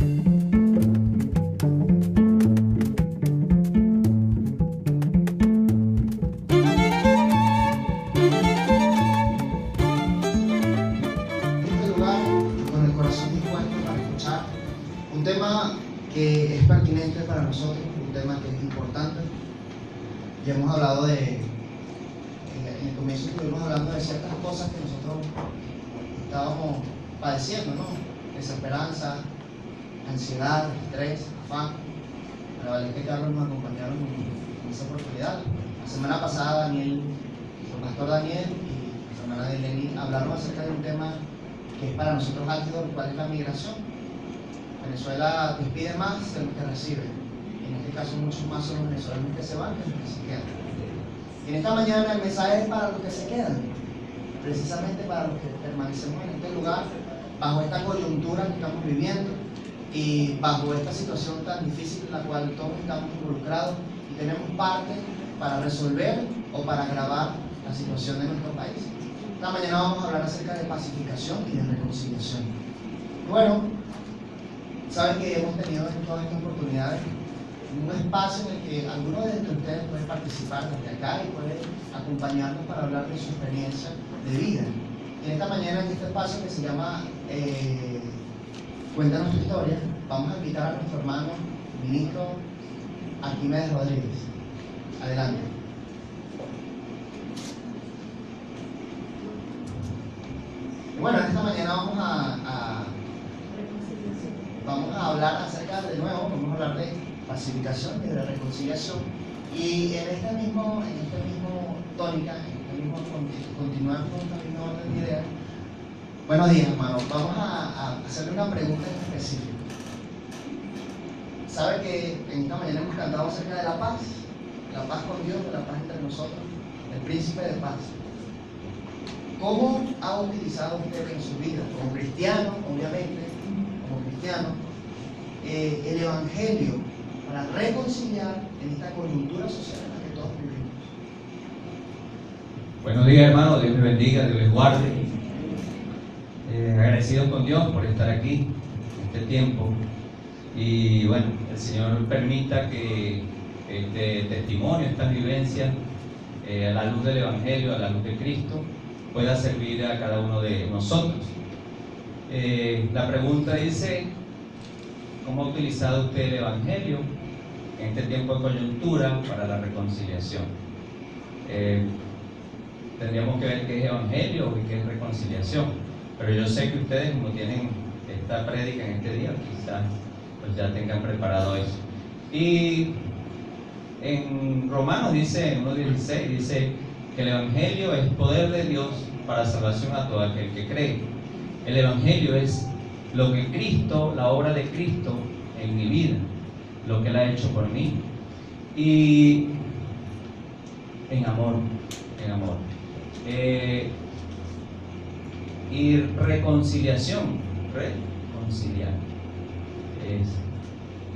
Un tema que es pertinente para nosotros, un tema que es importante. Ya hemos hablado en el comienzo estuvimos hablando de ciertas cosas que nosotros estábamos padeciendo, ¿no? Desesperanza, ansiedad, estrés, afán. Para Valiente y Carlos nos acompañaron en esa oportunidad. La semana pasada Daniel, el pastor Daniel y la hermana de Lenny hablaron acerca de un tema que es para nosotros álgido, cuál es la migración. Venezuela despide más de los que recibe. En este caso, muchos más son los venezolanos que se van que los que se quedan. Y en esta mañana el mensaje es para los que se quedan, precisamente para los que permanecemos en este lugar, bajo esta coyuntura que estamos viviendo y bajo esta situación tan difícil en la cual todos estamos involucrados y tenemos parte para resolver o para agravar la situación de nuestro país. Esta mañana vamos a hablar acerca de pacificación y de reconciliación. Bueno, saben que hemos tenido en todas estas oportunidades un espacio en el que alguno de ustedes puede participar desde acá y puede acompañarnos para hablar de su experiencia de vida. Y en esta mañana, en este espacio que se llama Cuéntanos tu historia, vamos a invitar a nuestro hermano ministro Arquímedes Rodríguez. Adelante. Bueno, en esta mañana vamos a hablar acerca, de nuevo, vamos a hablar de pacificación y de reconciliación. Y en esta misma tónica, continuar con esta misma orden de ideas. Buenos días, hermanos. Vamos a hacerle una pregunta en específico. ¿Sabe que en esta mañana hemos cantado acerca de la paz con Dios, de la paz entre nosotros, el príncipe de paz? ¿Cómo ha utilizado usted en su vida, como cristiano, obviamente, el Evangelio para reconciliar en esta coyuntura social en la que todos vivimos? Buenos días, hermanos. Dios les bendiga, Dios les guarde. Agradecido con Dios por estar aquí en este tiempo. Y bueno, el Señor permita que este testimonio, estas vivencias, a la luz del Evangelio, a la luz de Cristo, pueda servir a cada uno de nosotros. La pregunta dice: ¿cómo ha utilizado usted el Evangelio en este tiempo de coyuntura para la reconciliación? Tendríamos que ver qué es Evangelio y qué es reconciliación, pero yo sé que ustedes, como tienen esta prédica en este día, quizás pues ya tengan preparado eso. Y en Romanos dice, en 1:16, dice que el Evangelio es poder de Dios para salvación a todo aquel que cree. El Evangelio es lo que Cristo, la obra de Cristo en mi vida, lo que Él ha hecho por mí, y en amor. Y reconciliación, reconciliar.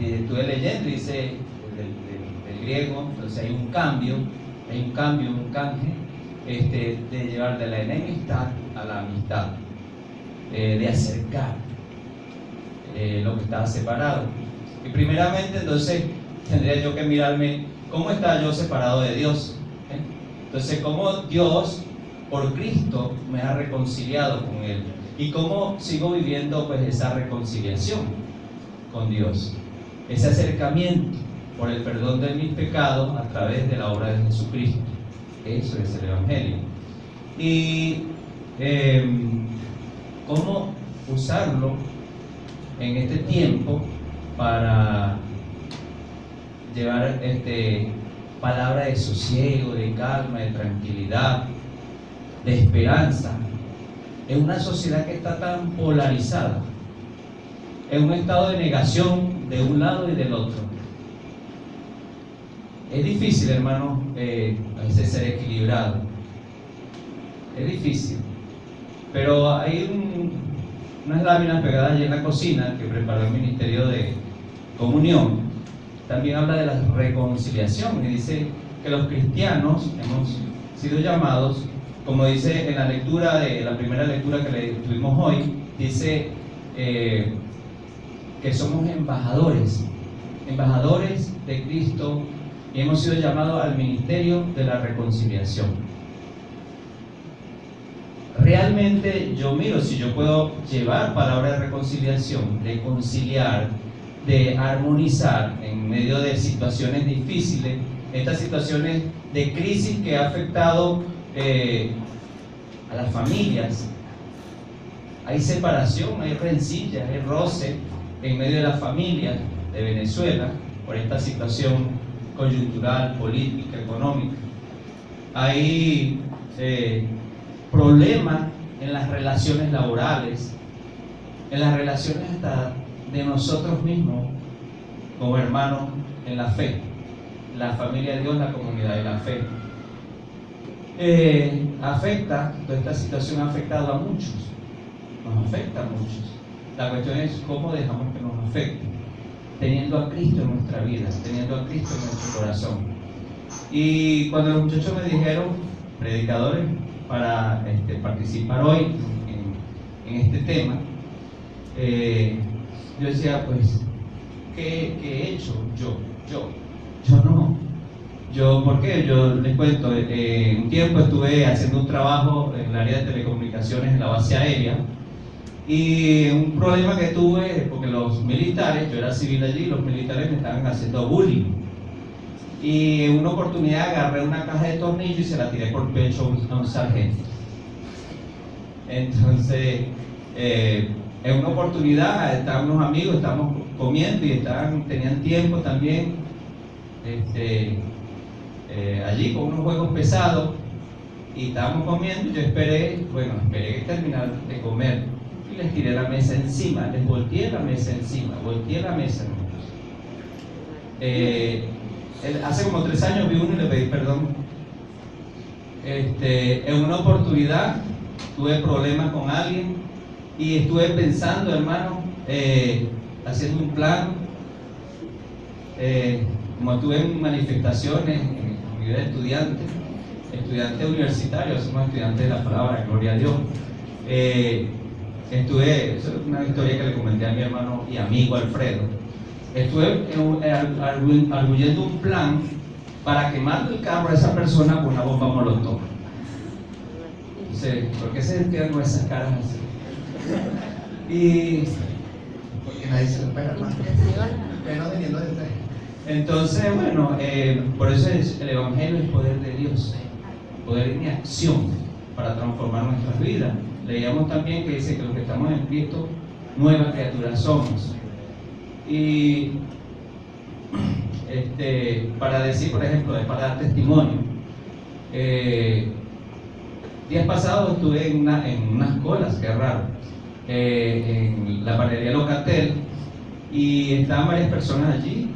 Estuve leyendo, dice del griego, entonces hay un cambio, un canje, de llevar de la enemistad a la amistad, de acercar lo que estaba separado. Y primeramente, entonces, tendría yo que mirarme cómo estaba yo separado de Dios. Entonces, cómo Dios, por Cristo, me ha reconciliado con Él. Y cómo sigo viviendo pues esa reconciliación con Dios. Ese acercamiento por el perdón de mis pecados a través de la obra de Jesucristo. Eso es el Evangelio. Y cómo usarlo en este tiempo para llevar palabra de sosiego, de calma, de tranquilidad, de esperanza, en una sociedad que está tan polarizada, en un estado de negación de un lado y del otro. Es difícil, hermano, a veces ser equilibrado. Es difícil. Pero hay unas láminas pegadas allí en la cocina que preparó el Ministerio de Comunión. También habla de la reconciliación y dice que los cristianos hemos sido llamados, como dice en la lectura de la primera lectura que le tuvimos hoy, dice que que somos embajadores de Cristo y hemos sido llamados al ministerio de la reconciliación. Realmente yo miro si yo puedo llevar palabra de reconciliación, de conciliar, de armonizar en medio de situaciones difíciles, estas situaciones de crisis que ha afectado a las familias. Hay separación, hay rencillas, hay roce en medio de las familias de Venezuela por esta situación coyuntural, política, económica. Hay problemas en las relaciones laborales, en las relaciones hasta de nosotros mismos como hermanos en la fe, la familia de Dios, la comunidad de la fe. Toda esta situación ha afectado a muchos, nos afecta a muchos. La cuestión es cómo dejamos que nos afecte, teniendo a Cristo en nuestra vida, teniendo a Cristo en nuestro corazón. Y cuando los muchachos me dijeron, predicadores, para participar hoy en este tema, yo decía, pues, ¿qué he hecho? Yo no. ¿Por qué? Yo les cuento, un tiempo estuve haciendo un trabajo en el área de telecomunicaciones en la base aérea, y un problema que tuve, porque los militares, yo era civil allí, los militares me estaban haciendo bullying. Y en una oportunidad agarré una caja de tornillos y se la tiré por el pecho a un sargento. Entonces, en una oportunidad estaban unos amigos, estábamos comiendo y tenían tiempo también allí con unos juegos pesados, y estábamos comiendo. Y yo esperé que terminaran de comer y les tiré la mesa encima, les volteé la mesa encima, hace como 3 años vi uno y le pedí perdón. En una oportunidad tuve problemas con alguien y estuve pensando, hermano, haciendo un plan. Como estuve en manifestaciones en mi vida de estudiante universitario, somos estudiantes de la palabra, gloria a Dios. Eso es una historia que le comenté a mi hermano y amigo Alfredo. Estuve arguyendo un plan para quemar el carro a esa persona con una bomba molotov. ¿Por qué se quedan con esas caras así? Y porque nadie se lo espera, hermano. Menos viniendo de usted. Entonces, por eso es el Evangelio, el poder de Dios, poder en acción para transformar nuestras vidas. Leíamos también que dice que los que estamos en Cristo, nuevas criaturas somos. Y para decir, por ejemplo, para dar testimonio, días pasados estuve en unas colas, qué raro, en la panadería Locatel, y estaban varias personas allí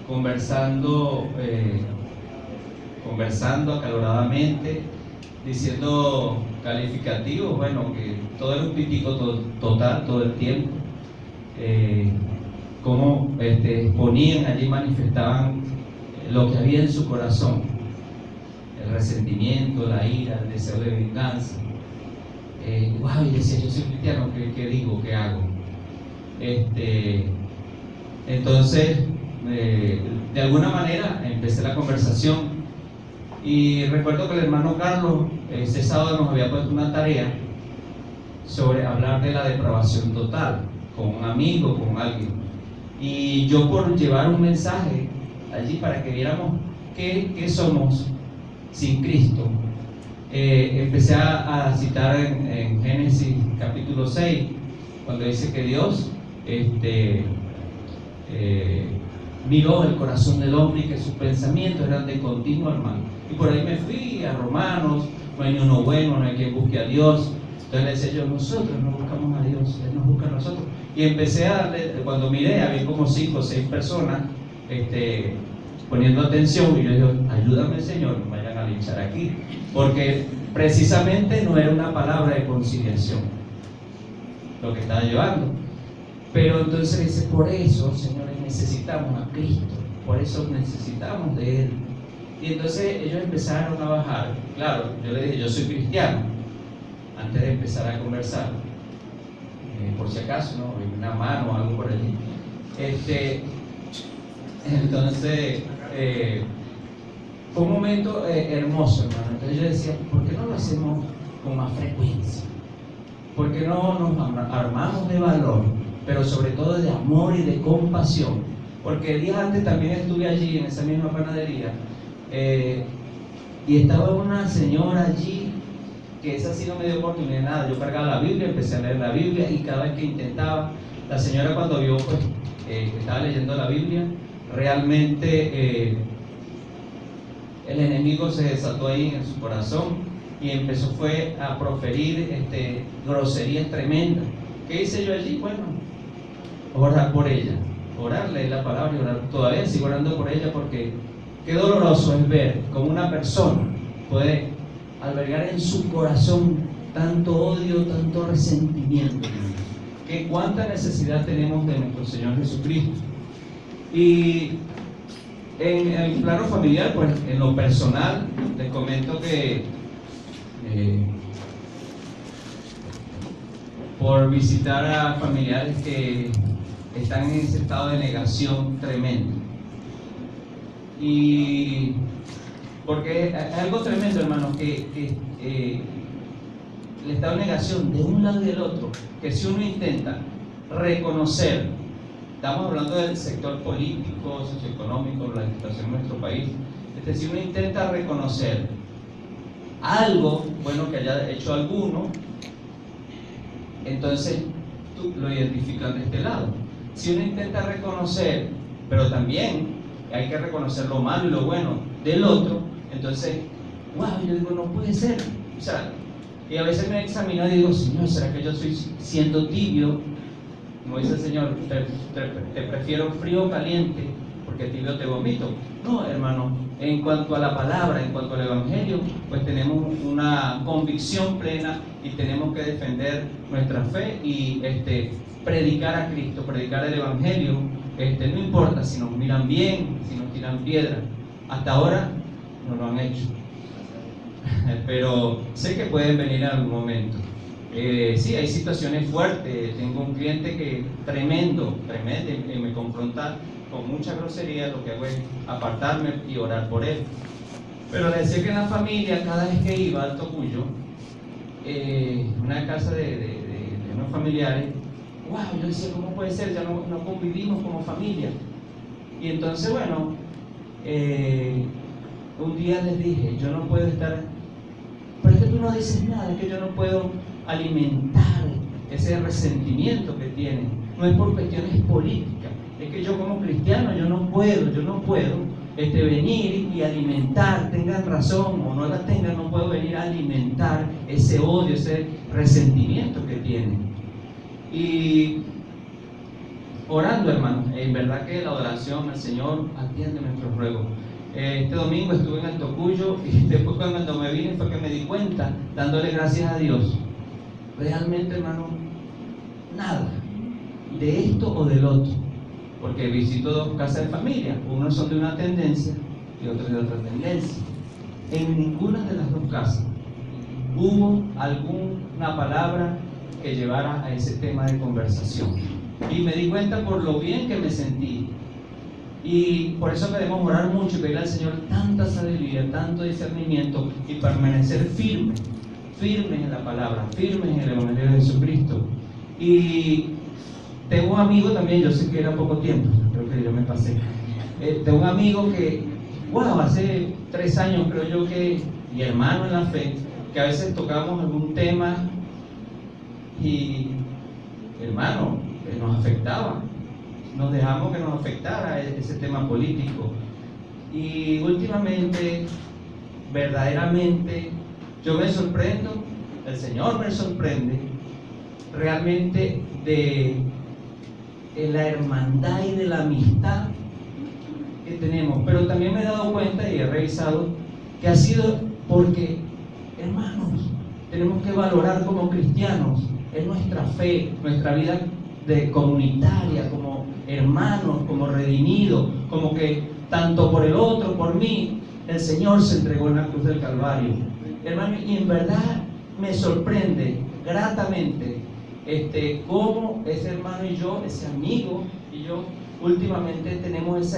conversando acaloradamente, diciendo calificativos, que todo era un pitico total todo el tiempo. Cómo exponían allí, manifestaban lo que había en su corazón, el resentimiento, la ira, el deseo de venganza. Y decía, yo soy cristiano, ¿qué digo? ¿Qué hago? Entonces, de alguna manera empecé la conversación, y recuerdo que el hermano Carlos ese sábado nos había puesto una tarea sobre hablar de la depravación total con un amigo, con alguien, y yo, por llevar un mensaje allí para que viéramos qué somos sin Cristo, empecé a citar en Génesis capítulo 6, cuando dice que Dios miró el corazón del hombre y que sus pensamientos eran de continuo, hermano. Y por ahí me fui a Romanos, no hay ni uno bueno, no hay quien busque a Dios. Entonces le decía yo, nosotros no buscamos a Dios, Él nos busca a nosotros. Y empecé a darle, cuando miré, había como 5 o 6 personas poniendo atención, y yo digo, ayúdame, Señor, no vayan a linchar aquí, porque precisamente no era una palabra de conciliación lo que estaba llevando. Pero entonces dice, por eso, señores, necesitamos a Cristo, por eso necesitamos de Él. Y entonces ellos empezaron a bajar. Claro, yo le dije, yo soy cristiano, antes de empezar a conversar, por si acaso, ¿no? Una mano o algo por allí. Entonces, fue un momento hermoso, hermano. Entonces yo decía, ¿por qué no lo hacemos con más frecuencia? ¿Por qué no nos armamos de valor, pero sobre todo de amor y de compasión? Porque días antes también estuve allí, en esa misma panadería, y estaba una señora allí, que esa sí no me dio oportunidad de nada. Yo cargaba la Biblia, empecé a leer la Biblia, y cada vez que intentaba, la señora cuando vio pues, que estaba leyendo la Biblia, realmente el enemigo se desató ahí en su corazón y empezó fue a proferir groserías tremendas. ¿Qué hice yo allí? Bueno, orar por ella, orar, leer la palabra y orar. Todavía sigo orando por ella, porque qué doloroso es ver cómo una persona puede albergar en su corazón tanto odio, tanto resentimiento. Que cuánta necesidad tenemos de nuestro Señor Jesucristo. Y en el plano familiar, pues en lo personal, les comento que por visitar a familiares que están en ese estado de negación tremendo, y porque es algo tremendo, hermano, que el estado de negación de un lado y del otro, que si uno intenta reconocer, estamos hablando del sector político, socioeconómico, la situación en nuestro país, si uno intenta reconocer algo bueno que haya hecho alguno, entonces tú lo identificas de este lado. Si uno intenta reconocer, pero también hay que reconocer lo malo y lo bueno del otro, entonces, wow, yo digo, no puede ser. O sea, y a veces me he examinado y digo, Señor, ¿será que yo estoy siendo tibio? Como dice el Señor, te prefiero frío o caliente, porque tibio te vomito. No, hermano, en cuanto a la palabra, en cuanto al Evangelio, pues tenemos una convicción plena y tenemos que defender nuestra fe y predicar a Cristo, predicar el Evangelio. No importa si nos miran bien, si nos tiran piedra. Hasta ahora no lo han hecho, pero sé que pueden venir en algún momento. Sí, hay situaciones fuertes. Tengo un cliente que tremendo, y me confronta con mucha grosería. Lo que hago es apartarme y orar por él. Pero le decía que en la familia, cada vez que iba al Tocuyo, una casa de unos familiares, wow, yo decía, ¿cómo puede ser? Ya no convivimos como familia. Y entonces, bueno, un día les dije, yo no puedo estar, pero es que tú no dices nada, es que yo no puedo alimentar ese resentimiento que tienen. No es por cuestiones políticas, es que yo como cristiano yo no puedo venir y alimentar, tengan razón o no la tengan, no puedo venir a alimentar ese odio, ese resentimiento que tienen. Y orando, hermano, en verdad que la oración al Señor atiende nuestros ruegos. Este domingo estuve en el Tocuyo y después cuando me vine fue que me di cuenta, dándole gracias a Dios, realmente, hermano, nada de esto o del otro, porque visito dos casas de familia, unos son de una tendencia y otros de otra tendencia. En ninguna de las dos casas hubo alguna palabra que llevara a ese tema de conversación, y me di cuenta por lo bien que me sentí. Y por eso debemos orar mucho y pedirle al Señor tanta sabiduría, tanto discernimiento, y permanecer firmes en la palabra, firmes en el Evangelio de Jesucristo. Y tengo un amigo también, yo sé que era poco tiempo, creo que yo me pasé. Tengo un amigo que, wow, hace 3 años creo yo que, mi hermano en la fe, que a veces tocamos algún tema y, hermano, nos afectaba. Nos dejamos que nos afectara ese tema político. Y últimamente, verdaderamente, yo me sorprendo, el Señor me sorprende, realmente de la hermandad y de la amistad que tenemos. Pero también me he dado cuenta y he revisado que ha sido porque, hermanos, tenemos que valorar como cristianos, es nuestra fe, nuestra vida comunitaria, como hermanos, como redimidos, como que tanto por el otro, por mí, el Señor se entregó en la cruz del Calvario, hermano. Y en verdad me sorprende gratamente cómo ese hermano y yo, ese amigo y yo, últimamente tenemos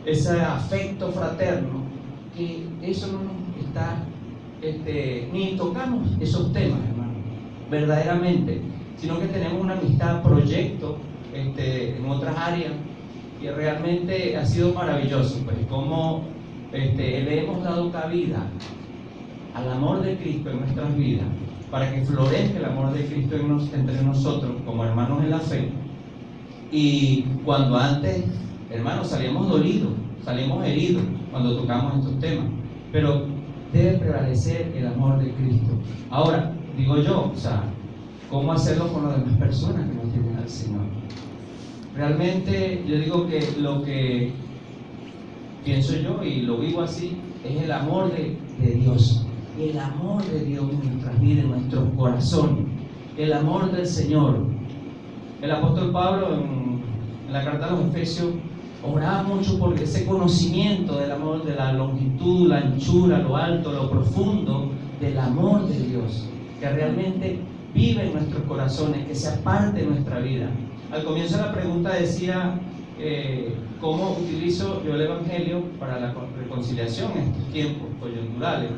ese afecto fraterno, que eso no nos está, ni tocamos esos temas, hermano, verdaderamente, sino que tenemos una amistad, proyecto, en otras áreas, y realmente ha sido maravilloso, pues, como le hemos dado cabida al amor de Cristo en nuestras vidas, para que florezca el amor de Cristo entre nosotros como hermanos en la fe. Y cuando antes, hermanos, salíamos dolidos, salimos heridos cuando tocamos estos temas, pero debe prevalecer el amor de Cristo. Ahora, digo yo, o sea, ¿cómo hacerlo con las demás personas que no tienen al Señor? Realmente yo digo que lo que pienso yo y lo vivo así es el amor de Dios, el amor de Dios en nuestras vidas, en nuestros corazones, el amor del Señor. El apóstol Pablo en la carta a los Efesios oraba mucho por ese conocimiento del amor, de la longitud, la anchura, lo alto, lo profundo del amor de Dios, que realmente vive en nuestros corazones, que sea parte de nuestra vida. Al comienzo de la pregunta decía, ¿cómo utilizo yo el Evangelio para la reconciliación en estos tiempos coyunturales?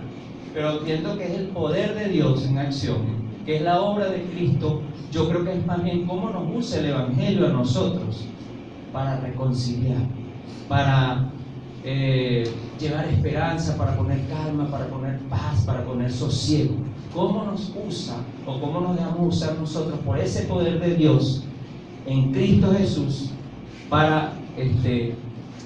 Pero entiendo que es el poder de Dios en acción, que es la obra de Cristo. Yo creo que es más bien cómo nos usa el Evangelio a nosotros para reconciliar, para llevar esperanza, para poner calma, para poner paz, para poner sosiego. Cómo nos usa o cómo nos dejamos usar nosotros por ese poder de Dios en Cristo Jesús para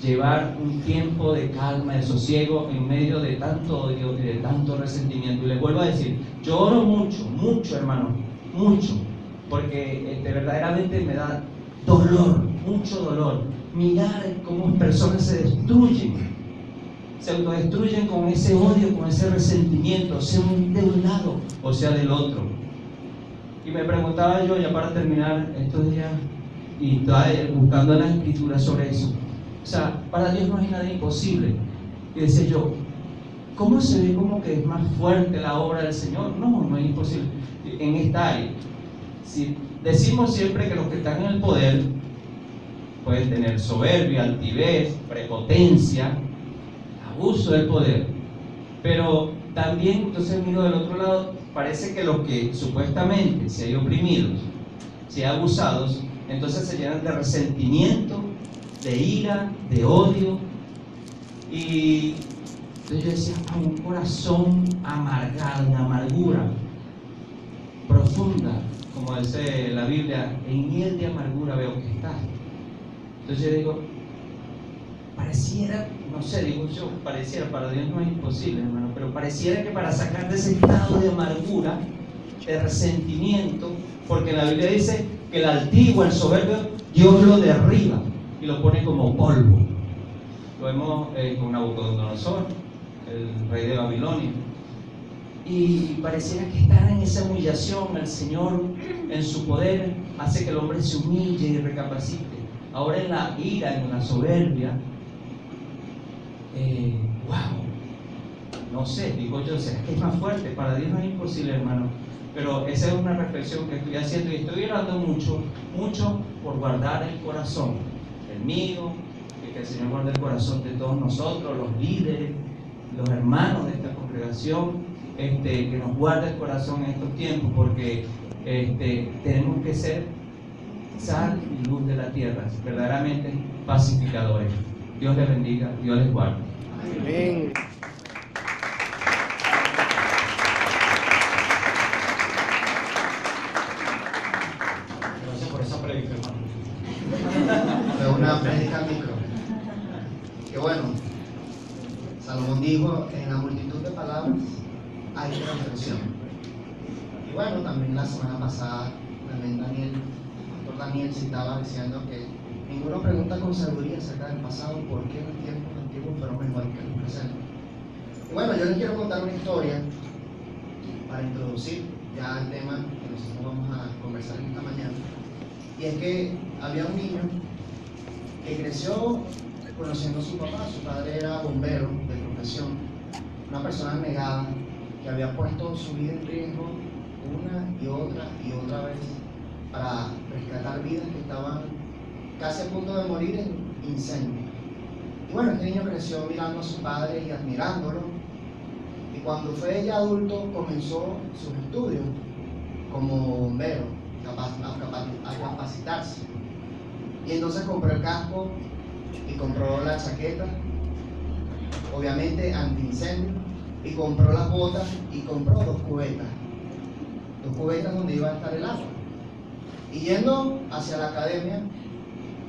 llevar un tiempo de calma, de sosiego en medio de tanto odio y de tanto resentimiento. Y les vuelvo a decir, yo oro mucho, hermano, mucho, porque verdaderamente me da dolor, mucho dolor, mirar cómo personas se destruyen, se autodestruyen con ese odio, con ese resentimiento, sea de un lado o sea del otro. Y me preguntaba yo, ya para terminar estos días, y estaba buscando en la escritura sobre eso. O sea, para Dios no hay nada imposible. Y decía yo, ¿cómo se ve como que es más fuerte la obra del Señor? No es imposible. En esta área, si decimos siempre que los que están en el poder pueden tener soberbia, altivez, prepotencia, abuso del poder, pero también, entonces miro del otro lado, parece que los que supuestamente si hay oprimidos, si hay abusados, entonces se llenan de resentimiento, de ira, de odio. Y entonces yo decía, un corazón amargado, una amargura profunda, como dice la Biblia, en miel de amargura veo que está. Entonces yo digo, pareciera, no sé, digo yo, pareciera, para Dios no es imposible, hermano, pero pareciera que para sacar de ese estado de amargura, de resentimiento, porque la Biblia dice que el altivo, el soberbio, Dios lo derriba y lo pone como polvo. Lo vemos con Nabucodonosor, el rey de Babilonia. Y pareciera que estar en esa humillación, el Señor en su poder hace que el hombre se humille y recapacite. Ahora en la ira, en la soberbia, no sé, digo yo, ¿será que es más fuerte? Para Dios no es imposible, hermano. Pero esa es una reflexión que estoy haciendo y estoy orando mucho por guardar el corazón, el mío, que el Señor guarde el corazón de todos nosotros, los líderes, los hermanos de esta congregación, que nos guarde el corazón en estos tiempos, porque tenemos que ser sal y luz de la tierra, verdaderamente pacificadores. Dios les bendiga, Dios les guarde. Amén. Gracias por esa predica, hermano. Fue una prédica al micro. Que bueno, Salomón dijo, en la multitud de palabras hay transgresión. Y bueno, también la semana pasada, también el pastor Daniel citaba diciendo que ninguno pregunta con sabiduría acerca del pasado por qué los tiempos antiguos fueron mejores que los presentes. Y bueno, yo les quiero contar una historia para introducir ya el tema que nosotros vamos a conversar esta mañana. Y es que había un niño que creció conociendo a su papá. Su padre era bombero de profesión, una persona negada que había puesto su vida en riesgo una y otra vez para rescatar vidas que estaban casi a punto de morir en incendio. Y bueno, este niño creció mirando a su padre y admirándolo, y cuando fue ya adulto comenzó sus estudios como bombero, a capacitarse. Y entonces compró el casco y compró la chaqueta, obviamente antiincendio, y compró las botas y compró dos cubetas donde iba a estar el agua. Y yendo hacia la academia,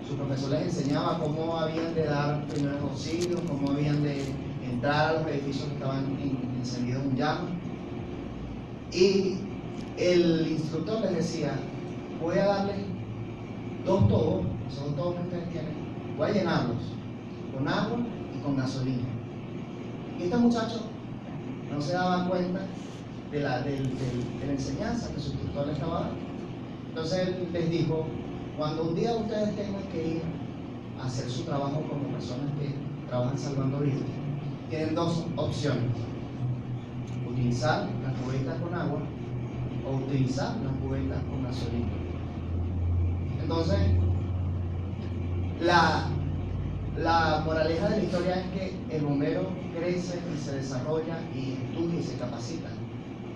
su profesor les enseñaba cómo habían de dar primeros auxilios, cómo habían de entrar a los edificios que estaban encendidos en llamas. Y el instructor les decía: voy a darles dos tobos, esos dos tobos que ustedes tienen, voy a llenarlos con agua y con gasolina. Y este muchacho no se daba cuenta de la enseñanza que su instructor le estaba dando. Entonces él les dijo: cuando un día ustedes tengan que ir a hacer su trabajo como personas que trabajan salvando vidas, tienen dos opciones: utilizar las cubetas con agua o utilizar las cubetas con gasolina. Entonces, la moraleja de la historia es que el bombero crece y se desarrolla y estudia y se capacita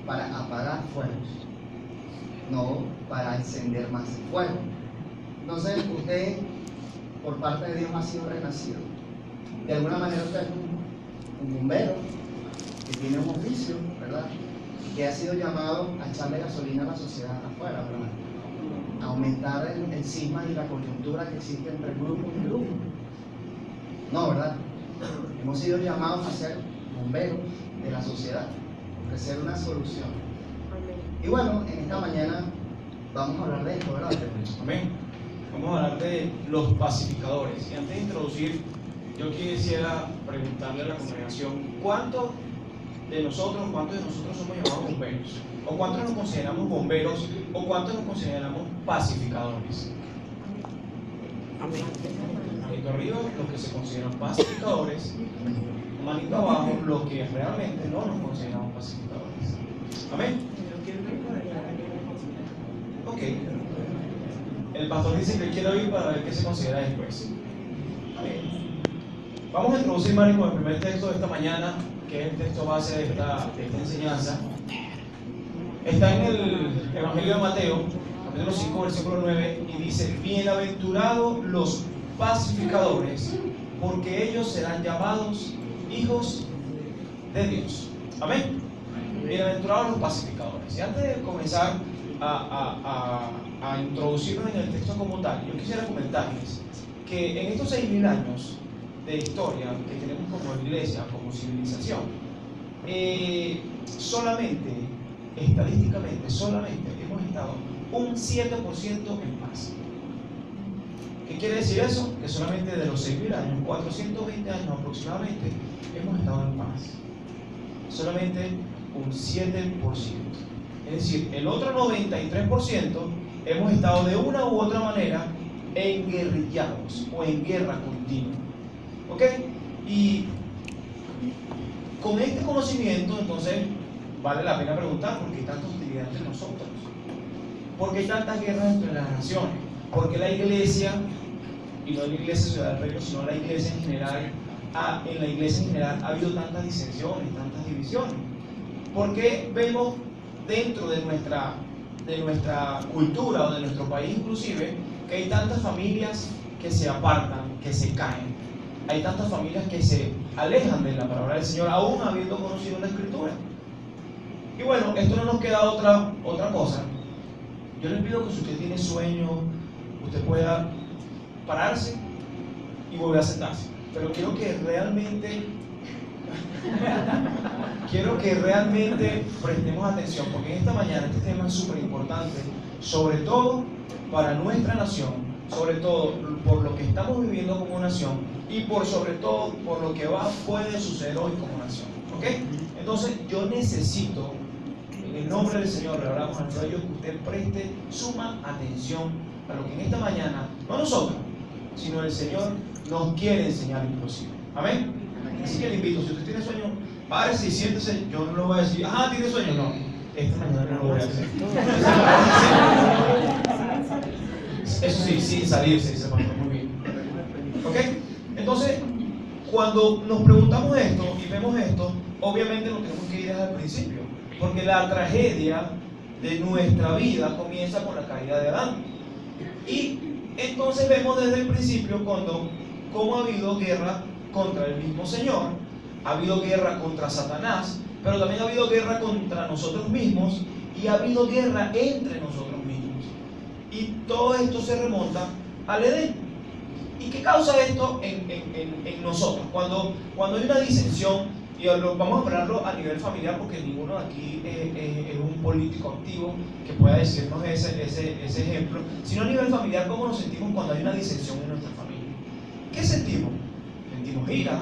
para apagar fuegos, no para encender más el fuego. Entonces, usted, por parte de Dios, ha sido renacido. De alguna manera usted es un bombero que tiene un oficio, ¿verdad? Y que ha sido llamado a echarle gasolina a la sociedad afuera, ¿verdad? A aumentar el cisma y la coyuntura que existe entre grupo y grupo. No, ¿verdad? Hemos sido llamados a ser bomberos de la sociedad, ofrecer una solución. Y bueno, en esta mañana vamos a hablar de esto, ¿verdad? Amén. Vamos a hablar de los pacificadores. Y antes de introducir, yo quisiera preguntarle a la congregación: ¿cuántos de nosotros somos llamados bomberos? ¿O cuántos nos consideramos bomberos? ¿O cuántos nos consideramos pacificadores? Amén. Manito arriba, los que se consideran pacificadores. Manito abajo, los que realmente no nos consideramos pacificadores. Amén. Ok. El pastor dice que quiere oír para ver qué se considera después. Amén. Vamos a introducir, Mari, con el primer texto de esta mañana, que es el texto base de esta enseñanza. Está en el Evangelio de Mateo, capítulo 5, versículo 9, y dice: bienaventurados los pacificadores, porque ellos serán llamados hijos de Dios. Amén. Bienaventurados los pacificadores. Y antes de comenzar a introducirnos en el texto como tal, yo quisiera comentarles que en estos 6.000 años de historia que tenemos como iglesia, como civilización, estadísticamente hemos estado un 7% en paz. ¿Qué quiere decir eso? Que solamente de los 6.000 años, 420 años aproximadamente, hemos estado en paz. Solamente un 7%. Es decir, el otro 93% hemos estado de una u otra manera enguerrillados o en guerra continua. ¿Ok? Y con este conocimiento, entonces, vale la pena preguntar: ¿por qué hay tanta hostilidad entre nosotros? ¿Por qué hay tantas guerras entre las naciones? ¿Por qué la iglesia, y no la iglesia Ciudad del Reino, sino la iglesia en general, en la iglesia en general ha habido tantas disensiones, tantas divisiones? ¿Por qué vemos dentro de nuestra cultura o de nuestro país inclusive que hay tantas familias que se apartan, que se caen? Hay tantas familias que se alejan de la palabra del Señor, aún habiendo conocido la Escritura. Y bueno, esto no nos queda otra cosa. Yo les pido que si usted tiene sueño, usted pueda pararse y volver a sentarse. Pero quiero que realmente prestemos atención, porque en esta mañana este tema es súper importante, sobre todo para nuestra nación, sobre todo por lo que estamos viviendo como nación y sobre todo por lo que puede suceder hoy como nación. ¿Ok? Entonces yo necesito, en el nombre del Señor, le hablamos a nuestro Dios, que usted preste suma atención a lo que en esta mañana, no nosotros, sino el Señor nos quiere enseñar inclusive. Amén. Así que le invito: si usted tiene sueño, párese y siéntese. Yo no le voy a decir: ¿tiene sueño? No, esta mañana no lo voy a hacer. Eso sí, sin salirse, dice pastor, muy bien. ¿Ok? Entonces, cuando nos preguntamos esto y vemos esto, obviamente nos tenemos que ir desde el principio, porque la tragedia de nuestra vida comienza con la caída de Adán. Y entonces vemos desde el principio cómo ha habido guerra contra el mismo Señor, ha habido guerra contra Satanás, pero también ha habido guerra contra nosotros mismos y ha habido guerra entre nosotros mismos. Y todo esto se remonta al Edén. ¿Y qué causa esto en nosotros? Cuando hay una disensión, y vamos a hablarlo a nivel familiar porque ninguno de aquí es un político activo que pueda decirnos ese ejemplo, sino a nivel familiar, ¿cómo nos sentimos cuando hay una disensión en nuestra familia? ¿Qué sentimos? Sentimos ira,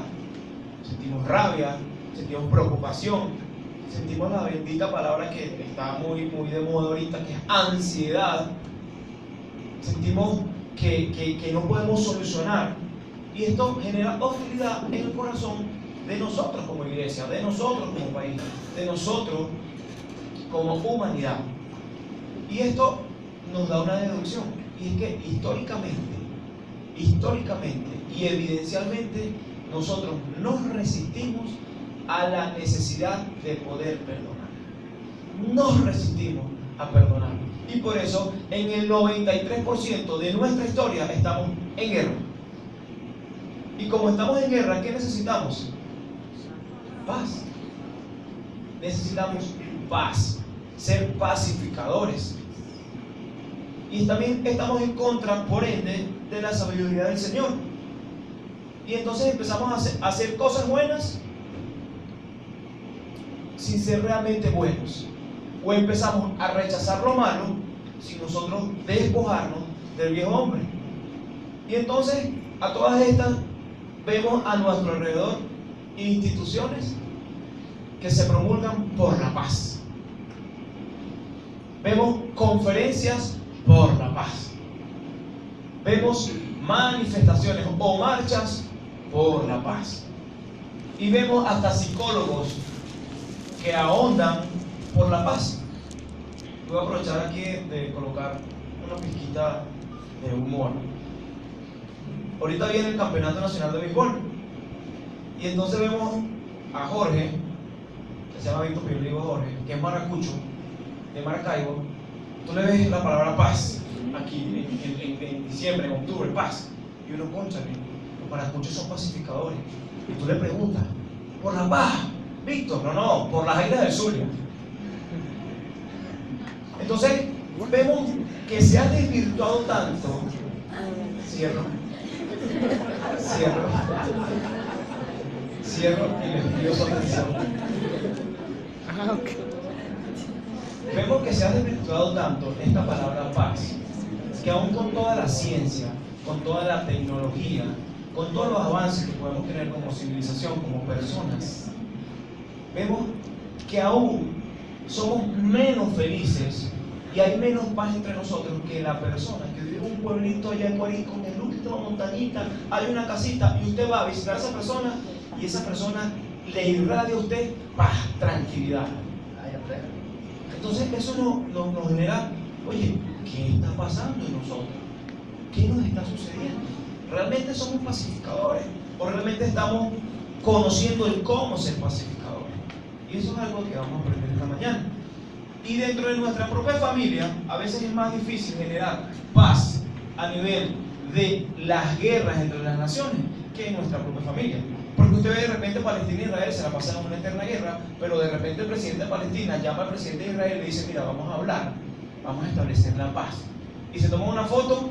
sentimos rabia, sentimos preocupación, sentimos la bendita palabra que está muy de moda ahorita, que es ansiedad. Sentimos que no podemos solucionar, y esto genera hostilidad en el corazón de nosotros como iglesia, de nosotros como país, de nosotros como humanidad. Y esto nos da una deducción, y es que históricamente y evidencialmente nosotros nos resistimos a la necesidad de poder perdonar. Nos resistimos a perdonar. Y por eso en el 93% de nuestra historia estamos en guerra. Y como estamos en guerra, ¿qué necesitamos? Paz. Necesitamos paz. Ser pacificadores. Y también estamos en contra, por ende, de la sabiduría del Señor. Y entonces empezamos a hacer cosas buenas sin ser realmente buenos. O empezamos a rechazar lo malo sin nosotros despojarnos del viejo hombre. Y entonces a todas estas vemos a nuestro alrededor instituciones que se promulgan por la paz. Vemos conferencias por la paz. Vemos manifestaciones o marchas por la paz. Y vemos hasta psicólogos que ahondan por la paz. Voy a aprovechar aquí de colocar una pizquita de humor. Ahorita viene el Campeonato Nacional de Béisbol. Y entonces vemos a Jorge, que se llama Víctor, pero yo le digo Jorge, que es maracucho, de Maracaibo. Tú le ves la palabra paz aquí en diciembre, en octubre, paz. Y uno, cónchale, los maracuchos son pacificadores. Y tú le preguntas, ¿por la paz? Víctor, no, por las águilas del Zulia. Entonces, vemos que se ha desvirtuado tanto. Cierro y les pido su atención. Vemos que se ha desvirtuado tanto esta palabra paz, que aún con toda la ciencia, con toda la tecnología, con todos los avances que podemos tener como civilización, como personas, vemos que aún somos menos felices y hay menos paz entre nosotros que la persona que vive en un pueblito allá en Guarico, en la última montañita, hay una casita y usted va a visitar a esa persona y esa persona le irradia a usted paz, tranquilidad. Entonces eso nos genera, oye, ¿qué está pasando en nosotros? ¿Qué nos está sucediendo? ¿Realmente somos pacificadores? ¿O realmente estamos conociendo el cómo ser pacificadores? Y eso es algo que vamos a aprender esta mañana. Y dentro de nuestra propia familia, a veces es más difícil generar paz a nivel de las guerras entre las naciones que en nuestra propia familia. Porque usted ve de repente Palestina e Israel se la pasan en una eterna guerra, pero de repente el presidente de Palestina llama al presidente de Israel y le dice, mira, vamos a hablar, vamos a establecer la paz. Y se toma una foto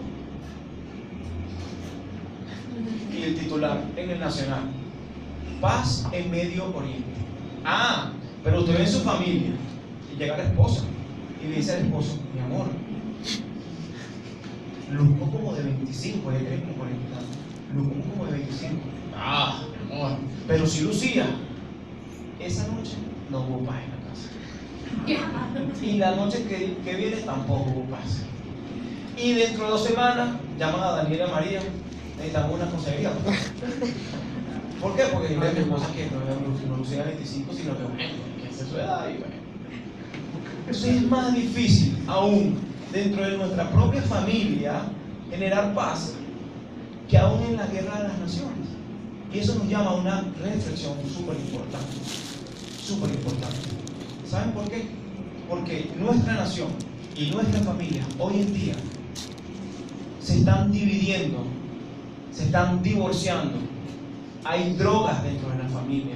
y el titular en el Nacional, paz en Medio Oriente. Ah, pero usted ve en su familia y llega la esposa y le dice al esposo, mi amor, luzco como de 25, ella tiene como 40 años, luzco como de 25. Ah, mi amor, pero si lucía, esa noche no hubo paz en la casa. Y la noche que viene tampoco hubo paz. Y dentro de 2 semanas llaman a Daniela y a María, necesitamos una consejería. ¿Por qué? Porque yo le digo cosas que no lucía 25, sino que bueno, que es su edad y bueno. Entonces es más difícil aún dentro de nuestra propia familia generar paz que aún en la guerra de las naciones. Y eso nos llama a una reflexión súper importante. Súper importante. ¿Saben por qué? Porque nuestra nación y nuestra familia hoy en día se están dividiendo, se están divorciando. Hay drogas dentro de la familia,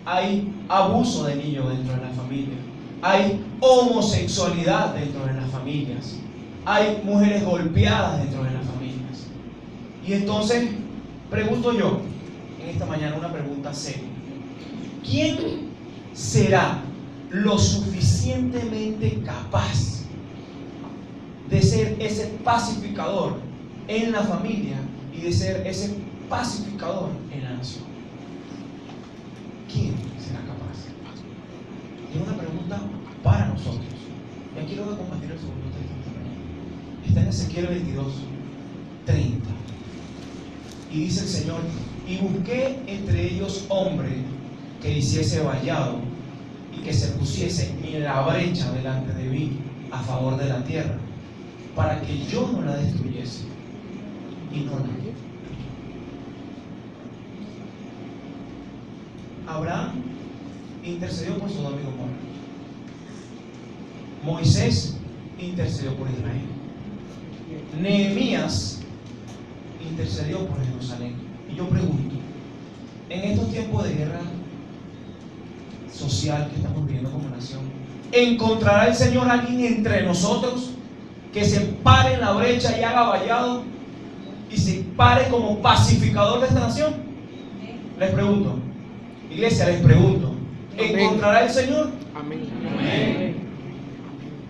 hay abuso de niños dentro de la familia, hay homosexualidad dentro de las familias, hay mujeres golpeadas dentro de las familias. Y entonces pregunto yo en esta mañana una pregunta seria: ¿quién será lo suficientemente capaz de ser ese pacificador en la familia y de ser ese pacificador en la nación? ¿Quién será capaz? Es una pregunta para nosotros. Y aquí lo voy a compartir el segundo texto. Está en Ezequiel 22:30. Y dice el Señor: y busqué entre ellos hombre que hiciese vallado y que se pusiese en la brecha delante de mí a favor de la tierra, para que yo no la destruyese. Y no la vi. Abraham intercedió por Sodoma y Gomorra. Moisés intercedió por Israel. Nehemías intercedió por Jerusalén. Y yo pregunto, en estos tiempos de guerra social que estamos viviendo como nación, ¿encontrará el Señor a alguien entre nosotros que se pare en la brecha y haga vallado y se pare como pacificador de esta nación? Les pregunto, iglesia, les pregunto, ¿encontrará el Señor? Amén. Amén.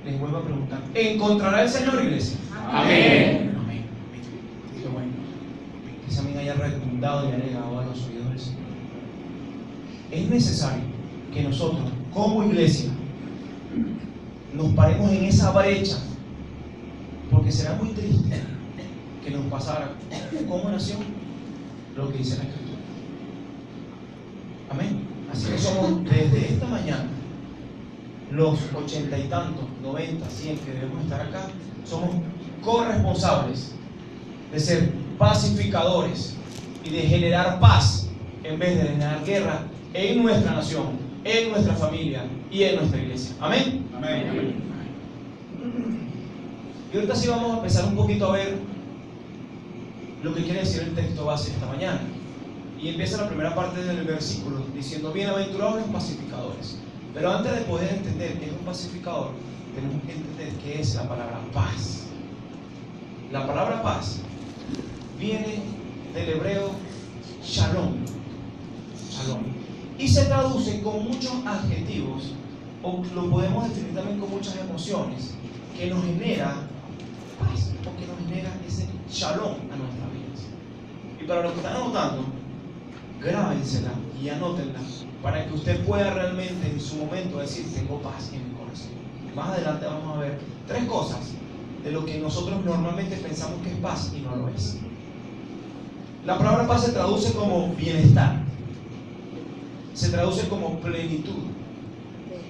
Les vuelvo a preguntar, ¿encontrará el Señor, iglesia? Amén. Amén. Qué bueno. Que ese amén haya redundado y haya llegado a los oídos del Señor. Es necesario que nosotros, como iglesia, nos paremos en esa brecha, porque será muy triste que nos pasara como nación lo que dice la Escritura. Amén. Así que somos desde esta mañana, los 80 y tantos, 90, 100 que debemos estar acá, somos corresponsables de ser pacificadores y de generar paz en vez de generar guerra en nuestra nación, en nuestra familia y en nuestra iglesia. Amén. Amén. Amén. Y ahorita sí vamos a empezar un poquito a ver lo que quiere decir el texto base esta mañana. Y empieza la primera parte del versículo diciendo: bienaventurados los pacificadores. Pero antes de poder entender qué es un pacificador, tenemos que entender qué es la palabra paz. La palabra paz viene del hebreo shalom. Shalom. Y se traduce con muchos adjetivos, o lo podemos definir también con muchas emociones, que nos genera paz, o que nos genera ese shalom a nuestras vidas. Y para los que están anotando, grábensela y anótenla para que usted pueda realmente en su momento decir: tengo paz en mi corazón. Más adelante vamos a ver 3 cosas de lo que nosotros normalmente pensamos que es paz y no lo es. La palabra paz se traduce como bienestar, se traduce como plenitud,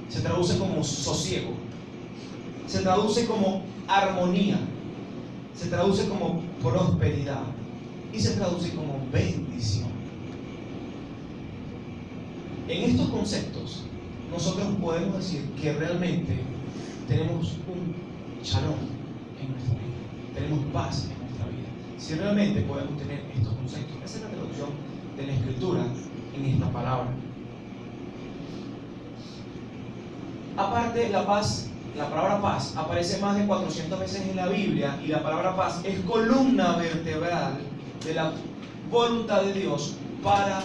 se traduce como sosiego, se traduce como armonía, se traduce como prosperidad y se traduce como bendición. En estos conceptos nosotros podemos decir que realmente tenemos un shalom en nuestra vida, tenemos paz en nuestra vida, si realmente podemos tener estos conceptos. Esa es la traducción de la Escritura en esta palabra. Aparte, la palabra paz aparece más de 400 veces en la Biblia, y la palabra paz es columna vertebral de la voluntad de Dios para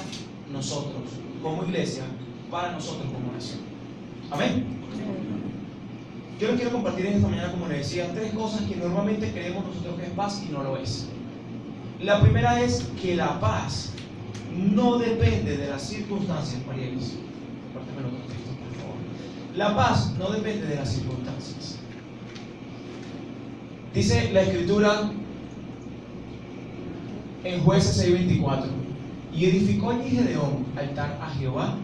nosotros como iglesia, para nosotros como nación. Amén. Yo les quiero compartir en esta mañana, como les decía, 3 cosas que normalmente creemos nosotros que es paz y no lo es. La primera es que la paz no depende de las circunstancias. Marielis, compárteme los otros textos, por favor. La paz no depende de las circunstancias. Dice la Escritura en Jueces 6:24: y edificó allí Gedeón altar a Jehová,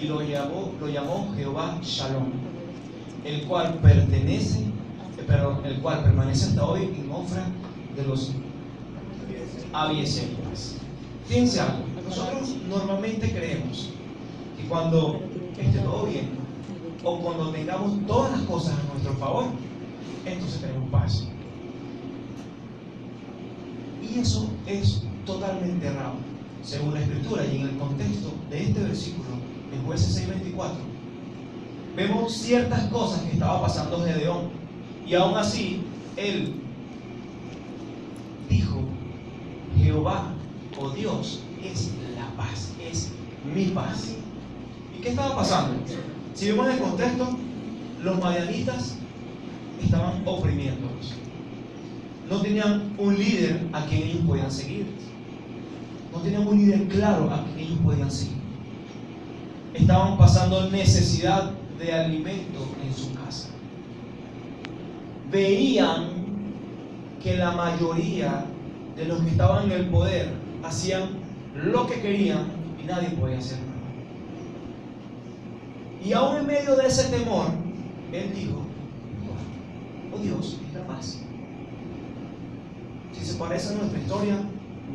y lo llamó Jehová Shalom, el cual permanece hasta hoy en Ofra de los habiese paz. Fíjense algo, nosotros normalmente creemos que cuando esté todo bien, o cuando tengamos todas las cosas a nuestro favor, entonces tenemos paz. Y eso es totalmente errado. Según la Escritura y en el contexto de este versículo, en Jueces 6:24, vemos ciertas cosas que estaba pasando Gedeón. Y aún así, él dijo: Jehová, o Dios, es la paz, es mi paz. ¿Y qué estaba pasando? Si vemos el contexto, los madianitas estaban oprimiéndolos. No tenían un líder a quien ellos podían seguir. No tenían un líder claro a quien ellos podían seguir. Estaban pasando necesidad de alimento en su casa. Veían que la mayoría de los que estaban en el poder hacían lo que querían y nadie podía hacer nada. Y aún en medio de ese temor, él dijo: oh Dios, es la paz. Si se parece a nuestra historia,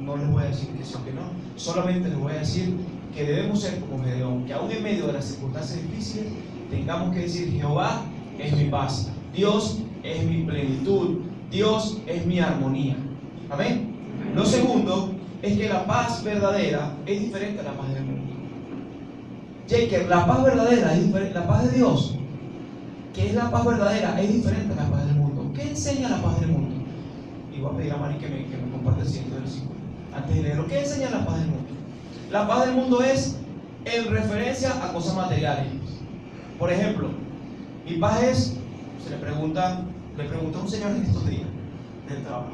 no les voy a decir que sí o que no, solamente les voy a decir que debemos ser como Gedeón, que aún en medio de las circunstancias difíciles tengamos que decir: Jehová es mi paz, Dios es mi plenitud, Dios es mi armonía. Amén. Lo segundo es que la paz verdadera es diferente a la paz del mundo. Jacob, la paz verdadera es diferente, la paz de Dios, que es la paz verdadera, es diferente a la paz del mundo. ¿Qué enseña la paz del mundo? Y voy a pedir a Mari que me comparte el siguiente versículo antes de leerlo. ¿Qué enseña la paz del mundo? La paz del mundo es en referencia a cosas materiales. Por ejemplo, mi paz es, le preguntó a un señor en estos días del trabajo.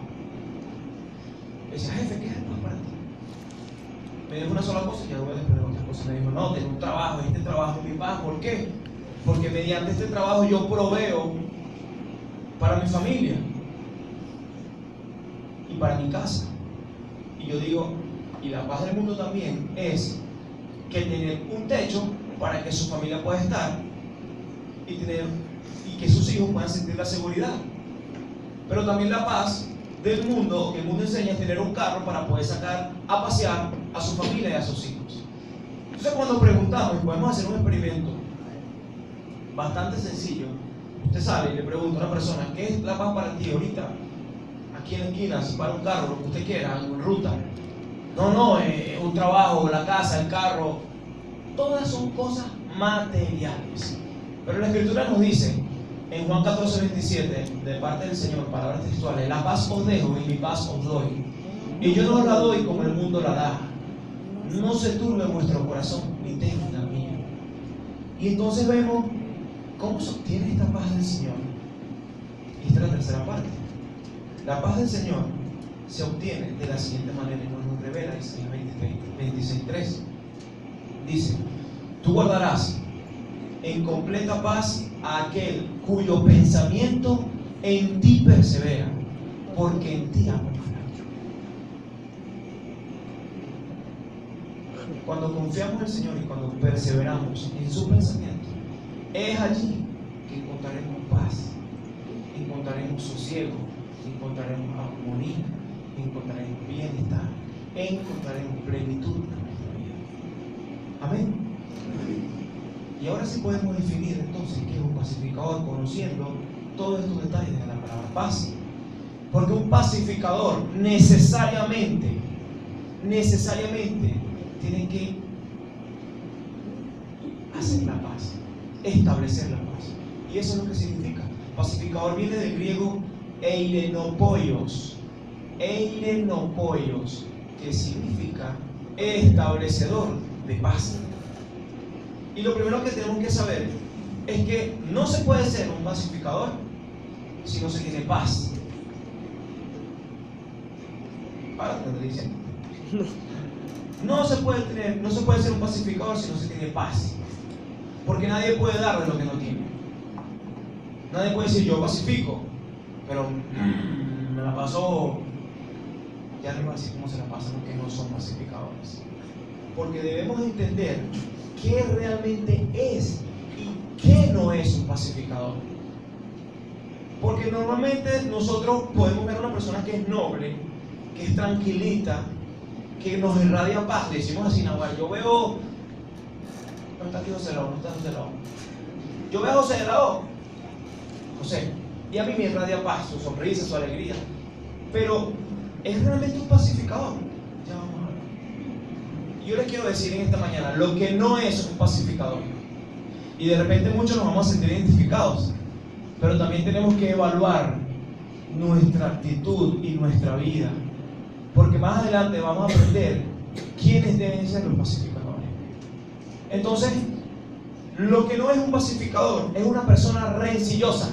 Le decía: jefe, ¿qué es paz para ti? Me dijo una sola cosa y ya voy a después de otra cosa. Me dijo: no, tengo un trabajo, este trabajo es mi paz. ¿Por qué? Porque mediante este trabajo yo proveo para mi familia y para mi casa. Y yo digo, y la paz del mundo también es que tener un techo para que su familia pueda estar y que sus hijos puedan sentir la seguridad. Pero también la paz del mundo, que el mundo enseña, es tener un carro para poder sacar a pasear a su familia y a sus hijos. Entonces, cuando preguntamos, y podemos hacer un experimento bastante sencillo, usted sale y le pregunta a una persona: ¿qué es la paz para ti ahorita? Aquí en la esquina, si para un carro, lo que usted quiera, en ruta. No, un trabajo, la casa, el carro. Todas son cosas materiales. Pero la Escritura nos dice, en Juan 14:27, de parte del Señor, palabras textuales: la paz os dejo y mi paz os doy. Y yo no os la doy como el mundo la da. No se turbe vuestro corazón, ni tengan miedo. Y entonces vemos cómo se obtiene esta paz del Señor. Y esta es la tercera parte. La paz del Señor se obtiene de la siguiente manera, y nos revela Isaías 26:3. Dice: tú guardarás en completa paz a aquel cuyo pensamiento en ti persevera, porque en ti amo. Cuando confiamos en el Señor y cuando perseveramos en su pensamiento, es allí que encontraremos paz, encontraremos sosiego, encontraremos armonía, encontraremos bienestar, encontraremos plenitud en nuestra vida. Amén. Y ahora sí podemos definir entonces qué es un pacificador, conociendo todos estos detalles de la palabra paz. Porque un pacificador necesariamente tiene que hacer la paz, establecer la paz. Y eso es lo que significa. Pacificador viene del griego eirenopoios, que significa establecedor de paz. Y lo primero que tenemos que saber es que no se puede ser un pacificador si no se tiene paz. Para lo que dicen. No se puede ser un pacificador si no se tiene paz. Porque nadie puede dar de lo que no tiene. Nadie puede decir: yo pacifico, pero me la paso. Ya no voy a decir cómo se la pasan los que no son pacificadores. Porque debemos entender qué realmente es y qué no es un pacificador. Porque normalmente nosotros podemos ver a una persona que es noble que es tranquilita, que nos irradia paz. Le decimos así, Nahual, yo veo... No está aquí José Lao, no está José Lao. Yo veo a José Lao, José, y a mí me irradia paz, su sonrisa, su alegría. Pero es realmente un pacificador. Ya vamos a ver. Yo les quiero decir en esta mañana lo que no es un pacificador. Y de repente muchos nos vamos a sentir identificados, pero también tenemos que evaluar nuestra actitud y nuestra vida, porque más adelante vamos a aprender quiénes deben ser los pacificadores. Entonces, lo que no es un pacificador es una persona rencillosa.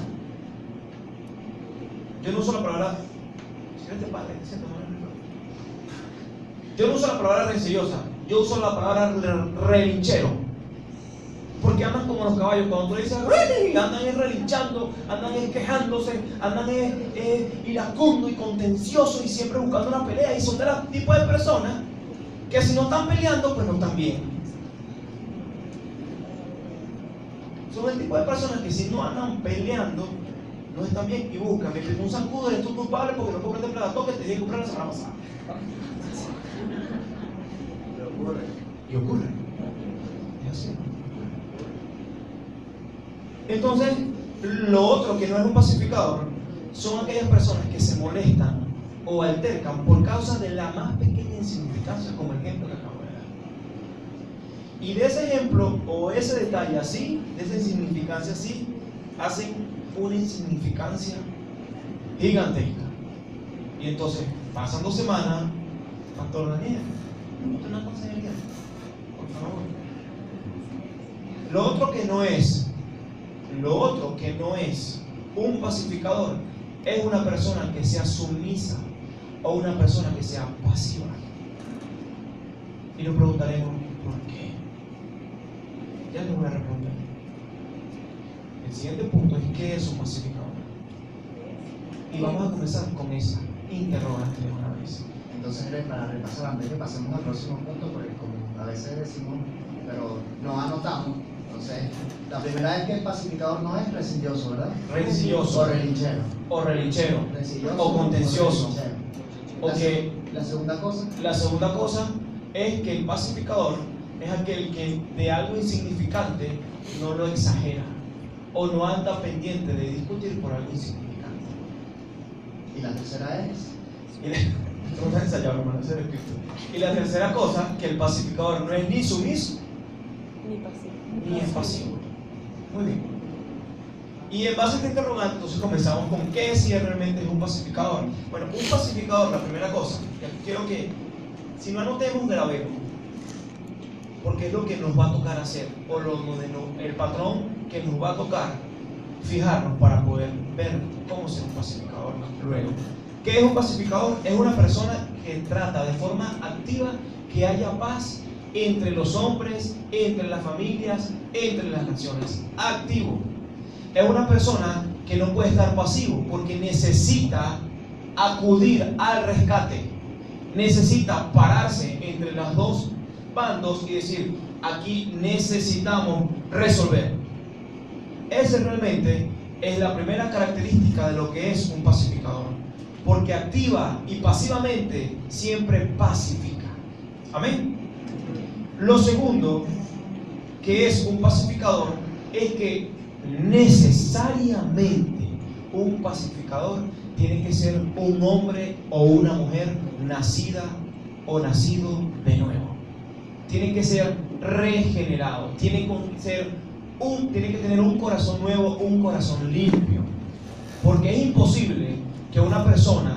Yo no uso la palabra, yo no uso la palabra rencillosa, yo uso la palabra relinchero. Porque andan como los caballos, cuando tú le dices andan relinchando, andan quejándose, andan iracundo y contencioso y siempre buscando una pelea. Y son de los tipos de personas que si no están peleando, pues no están bien. Son el tipo de personas que si no andan peleando, no están bien y buscan. Me pido un zancudo, eres tú culpable porque no compraste plata que te dije que comprar la semana pasada. Y ocurre. Es así. Entonces, lo otro que no es un pacificador son aquellas personas que se molestan o altercan por causa de la más pequeña insignificancia, como el ejemplo que acabo de dar. Y de ese ejemplo o ese detalle así, de esa insignificancia así, hacen una insignificancia gigantesca. Y entonces, pasan 2 semanas, Pastor Daniel, una consejería, por favor. Lo otro que no es un pacificador es una persona que sea sumisa o una persona que sea pasiva. Y nos preguntaremos, ¿por qué? Ya les voy a responder. El siguiente punto es ¿qué es un pacificador? Y vamos a comenzar con esa interrogante de una vez. Entonces, para repasar, antes que pasemos al próximo punto, porque como a veces decimos, pero no anotamos. Entonces, la primera es que el pacificador no es rencilloso, ¿verdad? Rencilloso. O relinchero. O relinchero. Rencilloso, o contencioso. La segunda cosa. La segunda cosa es que el pacificador es aquel que de algo insignificante no lo exagera o no anda pendiente de discutir por algo insignificante. Y la tercera es. Y la tercera cosa, que el pacificador no es ni sumiso ni es pasivo. Muy bien. Y en base a este interrogante, entonces comenzamos con qué si realmente es un pacificador. Bueno, un pacificador, la primera cosa, que quiero que, si no anotemos, grabemos, porque es lo que nos va a tocar hacer, o el patrón que nos va a tocar fijarnos para poder ver cómo ser un pacificador luego. ¿Qué es un pacificador? Es una persona que trata de forma activa que haya paz entre los hombres, entre las familias, entre las naciones. Activo. Es una persona que no puede estar pasivo porque necesita acudir al rescate. Necesita pararse entre los dos bandos y decir, aquí necesitamos resolver. Esa realmente es la primera característica de lo que es un pacificador. Porque activa y pasivamente siempre pacifica. Amén. Lo segundo que es un pacificador es que necesariamente un pacificador tiene que ser un hombre o una mujer nacida o nacido de nuevo. Tiene que ser regenerado, tiene que tener un corazón nuevo, un corazón limpio. Porque es imposible que una persona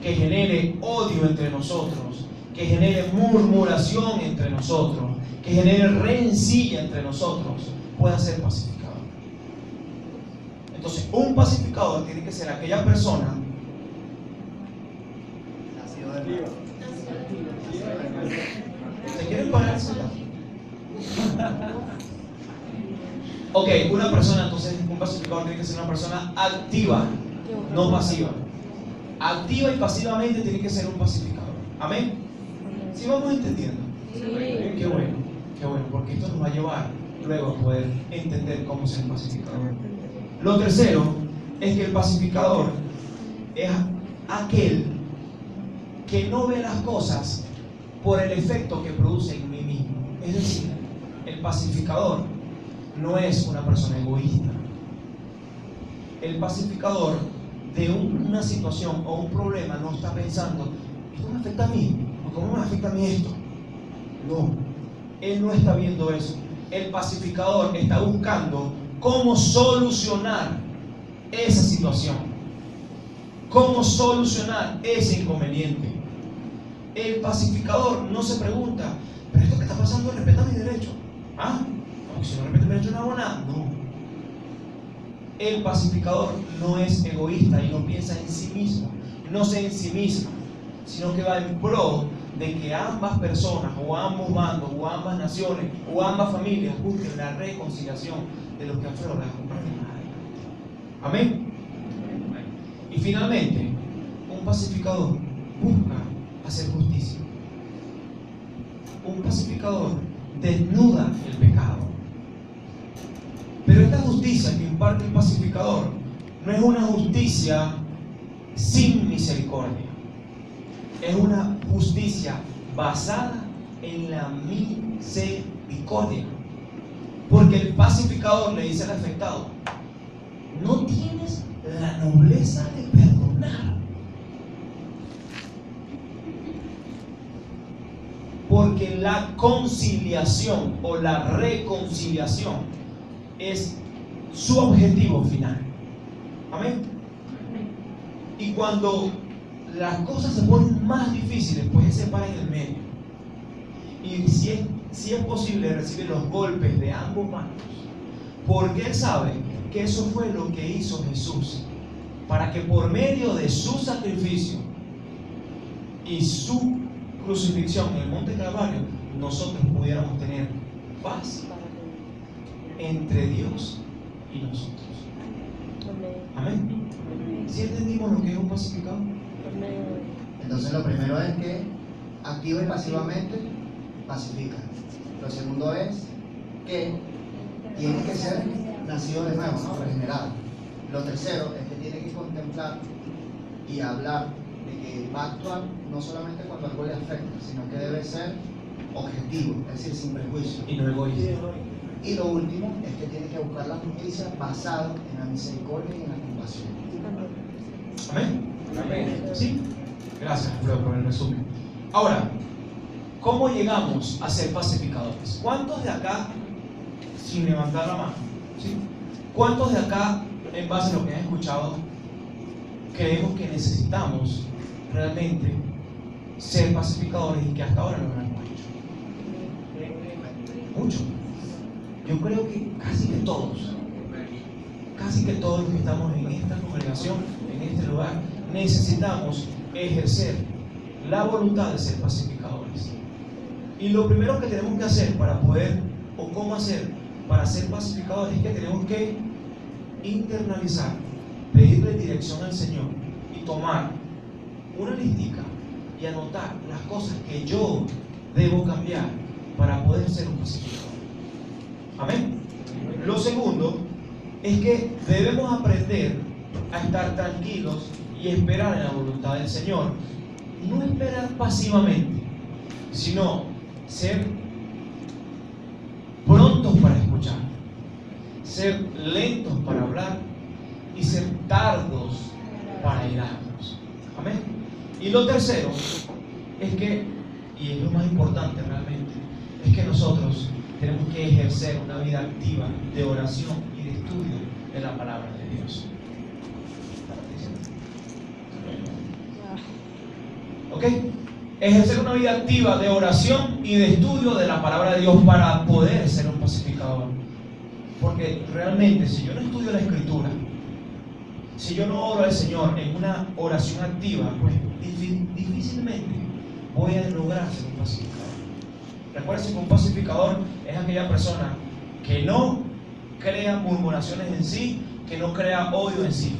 que genere odio entre nosotros, que genere murmuración entre nosotros, que genere rencilla entre nosotros, pueda ser pacificador. Entonces, un pacificador tiene que ser aquella persona Nacido de nuevo. ¿Se quieren parar? Ok, una persona, entonces, un pacificador tiene que ser una persona activa, no pasiva. Activa y pasivamente tiene que ser un pacificador. Amén. ¿Sí vamos entendiendo? Sí. Qué bueno, porque esto nos va a llevar luego a poder entender cómo ser un pacificador. Lo tercero es que el pacificador es aquel que no ve las cosas por el efecto que produce en mí mismo. Es decir, el pacificador no es una persona egoísta. El pacificador de una situación o un problema no está pensando, ¿esto me afecta a mí? ¿O cómo me afecta a mí esto? No, él no está viendo eso. El pacificador está buscando cómo solucionar esa situación, cómo solucionar ese inconveniente. El pacificador no se pregunta, ¿pero esto que está pasando respeta mi derecho? ¿Ah? No, si no respeta mi derecho no hago nada. No. El pacificador no es egoísta y no piensa en sí mismo, no se ensimisma, sino que va en pro de que ambas personas, o ambos bandos, o ambas naciones, o ambas familias busquen la reconciliación de los que afloran las problemas. Amén. Y finalmente, un pacificador busca hacer justicia. Un pacificador desnuda el pecado. Pero esta justicia que imparte el pacificador no es una justicia sin misericordia. Es una justicia basada en la misericordia. Porque el pacificador le dice al afectado, no tienes la nobleza de perdonar. Porque la conciliación o la reconciliación es su objetivo final. Amén. Y cuando las cosas se ponen más difíciles, pues él se para en el medio. Y si es posible, recibe los golpes de ambos bandos. Porque él sabe que eso fue lo que hizo Jesús. Para que por medio de su sacrificio y su crucifixión en el monte Calvario, nosotros pudiéramos tener paz entre Dios y nosotros. Amén. ¿Sí entendimos lo que es un pacificador? Entonces lo primero es que activa y pasivamente pacifica. Lo segundo es que tiene que ser nacido de nuevo, ¿no? Regenerado. Lo tercero es que tiene que contemplar y hablar de que va a actuar no solamente cuando algo le afecta, sino que debe ser objetivo, es decir, sin prejuicio. Y no egoísta. Y lo último es que tiene que buscar la justicia basada en la misericordia y en la compasión. Amén. Amén. ¿Sí? Gracias, Alfredo, por el resumen. Ahora, ¿cómo llegamos a ser pacificadores? ¿Cuántos de acá, sin levantar la mano, ¿sí? ¿Cuántos de acá, en base a lo que han escuchado, creemos que necesitamos realmente ser pacificadores y que hasta ahora no lo hemos hecho? Mucho. Yo creo que casi que todos los que estamos en esta congregación, en este lugar, necesitamos ejercer la voluntad de ser pacificadores. Y lo primero que tenemos que hacer para poder, o cómo hacer para ser pacificadores, es que tenemos que internalizar, pedirle dirección al Señor y tomar una listica y anotar las cosas que yo debo cambiar para poder ser un pacificador. Amén. Lo segundo es que debemos aprender a estar tranquilos y esperar en la voluntad del Señor. No esperar pasivamente, sino ser prontos para escuchar, ser lentos para hablar y ser tardos para airarnos. Amén. Y lo tercero es que, y es lo más importante realmente, es que nosotros tenemos que ejercer una vida activa de oración y de estudio de la palabra de Dios. ¿Ok? Ejercer una vida activa de oración y de estudio de la palabra de Dios para poder ser un pacificador. Porque realmente, si yo no estudio la Escritura, si yo no oro al Señor en una oración activa, pues difícilmente voy a lograr ser un pacificador. Recuerden que un pacificador es aquella persona que no crea murmuraciones en sí, que no crea odio en sí.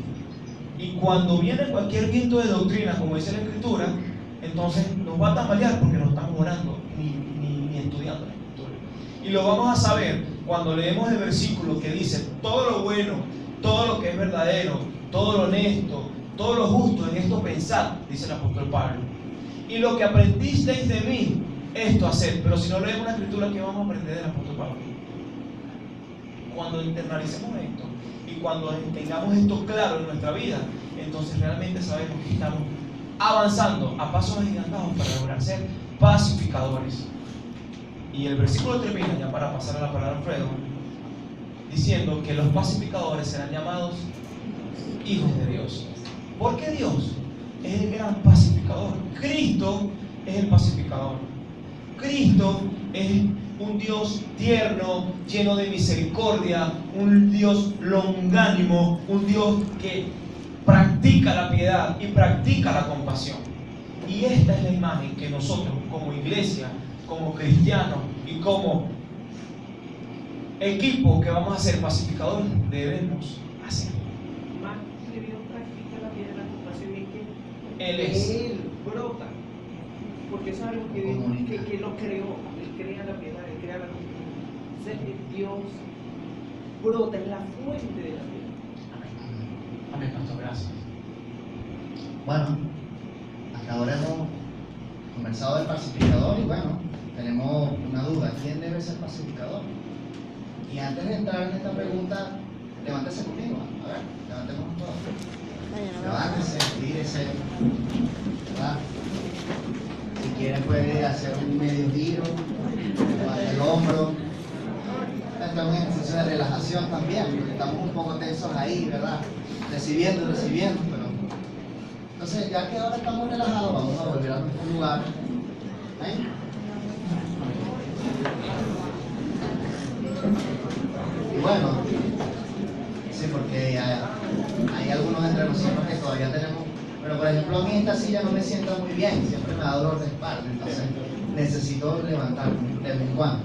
Y cuando viene cualquier viento de doctrina, como dice la Escritura, entonces nos va a tambalear porque no estamos orando ni estudiando la Escritura. Y lo vamos a saber cuando leemos el versículo que dice: todo lo bueno, todo lo que es verdadero, todo lo honesto, todo lo justo, en esto pensad, dice el apóstol Pablo. y lo que aprendisteis de mí, esto hacer. Pero si no leemos la escritura, ¿qué vamos a aprender del apóstol Pablo? Cuando internalicemos esto y cuando tengamos esto claro en nuestra vida, entonces realmente sabemos que estamos avanzando a pasos agigantados para lograr ser pacificadores. Y el versículo termina, ya para pasar a la palabra Alfredo, diciendo que los pacificadores serán llamados hijos de Dios. Porque Dios es el gran pacificador. Cristo es el pacificador. Cristo es un Dios tierno, lleno de misericordia, un Dios longánimo, un Dios que practica la piedad y practica la compasión. Y esta es la imagen que nosotros como iglesia, como cristianos y como equipo que vamos a ser pacificadores debemos hacer. Más que Dios practica la piedad de la compasión es que Él brota, porque eso es algo que Dios que lo creó. Él crea la piedad, Él crea la compasión. Entonces Dios brota, es la fuente de la piedad. Amén, pastor, gracias. Bueno, hasta ahora hemos conversado del pacificador y bueno, tenemos una duda: ¿quién debe ser pacificador? Y antes de entrar en esta pregunta, levántese conmigo. A ver, levantémonos todos. Levántese, tírese, ¿verdad? Si quiere puede hacer un medio giro, levante el hombro. Este es un ejercicio de relajación también, porque estamos un poco tensos ahí, ¿verdad? Recibiendo, pero... Entonces, ya que ahora estamos relajados, vamos a volver a nuestro lugar. ¿Ven? Y bueno, sí, porque hay algunos entre nosotros que todavía tenemos, pero por ejemplo a mí esta silla no me sienta muy bien, siempre me da dolor de espalda, entonces necesito levantarme de vez en cuando.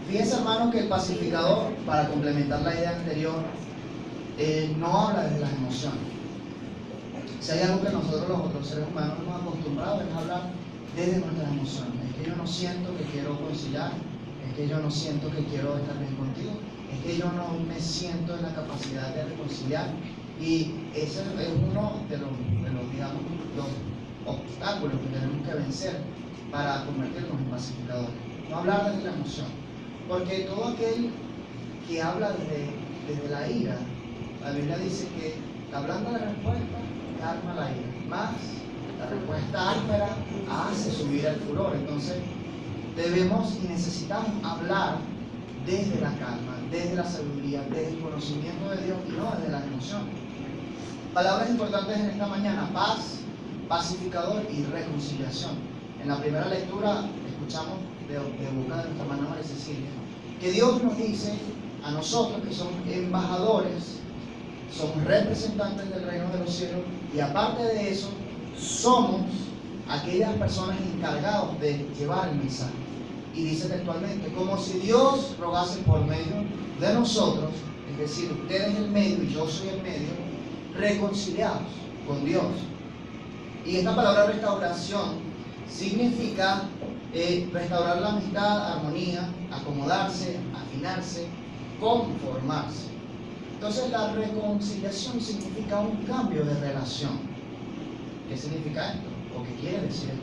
Fíjense, hermanos, que el pacificador, para complementar la idea anterior, no habla desde las emociones. Si hay algo que nosotros los otros seres humanos hemos acostumbrado es hablar desde nuestras emociones. Es que yo no siento que quiero conciliar, es que yo no siento que quiero estar bien contigo, es que yo no me siento en la capacidad de reconciliar. Y ese es uno de los digamos, los obstáculos que tenemos que vencer para convertirnos en pacificadores. No hablar desde la emoción, porque todo aquel que habla desde la ira, la Biblia dice que la blanda de respuesta calma la ira, más la respuesta áspera hace subir el furor. Entonces debemos y necesitamos hablar desde la calma, desde la sabiduría, desde el conocimiento de Dios y no desde las emociones. Palabras importantes en esta mañana: paz, pacificador y reconciliación. En la primera lectura escuchamos de boca de nuestra hermana María Cecilia que Dios nos dice a nosotros que somos embajadores, somos representantes del reino de los cielos, y aparte de eso somos aquellas personas encargadas de llevar el mensaje. Y dice textualmente, como si Dios rogase por medio de nosotros, es decir, usted es el medio y yo soy el medio, reconciliados con Dios. Y esta palabra restauración significa restaurar la amistad, armonía, acomodarse, afinarse, conformarse. Entonces la reconciliación significa un cambio de relación. ¿Qué significa esto? ¿O qué quiere decir esto?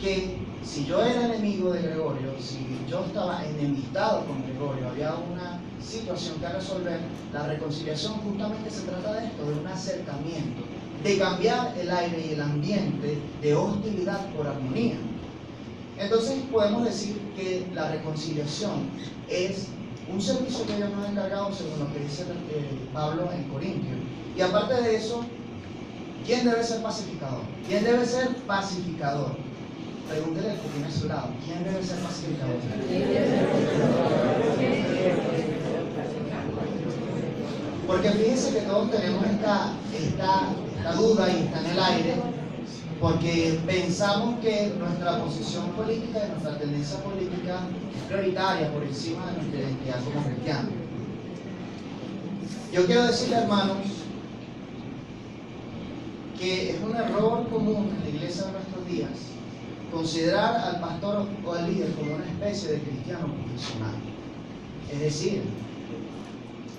Que si yo era enemigo de Gregorio, si yo estaba enemistado con Gregorio, había una situación que resolver, la reconciliación justamente se trata de esto, de un acercamiento, de cambiar el aire y el ambiente de hostilidad por armonía. Entonces podemos decir que la reconciliación es un servicio que Dios nos ha encargado según lo que dice Pablo en Corintios. Y aparte de eso, ¿quién debe ser pacificador? ¿Quién debe ser pacificador? Pregúntele al que tiene a su lado, ¿quién debe ser pacificador? Porque fíjense que todos tenemos esta duda y está en el aire, porque pensamos que nuestra posición política y nuestra tendencia política es prioritaria por encima de nuestra identidad como cristianos. Yo quiero decirle, hermanos, que es un error común en la iglesia de nuestros días considerar al pastor o al líder como una especie de cristiano profesional. Es decir,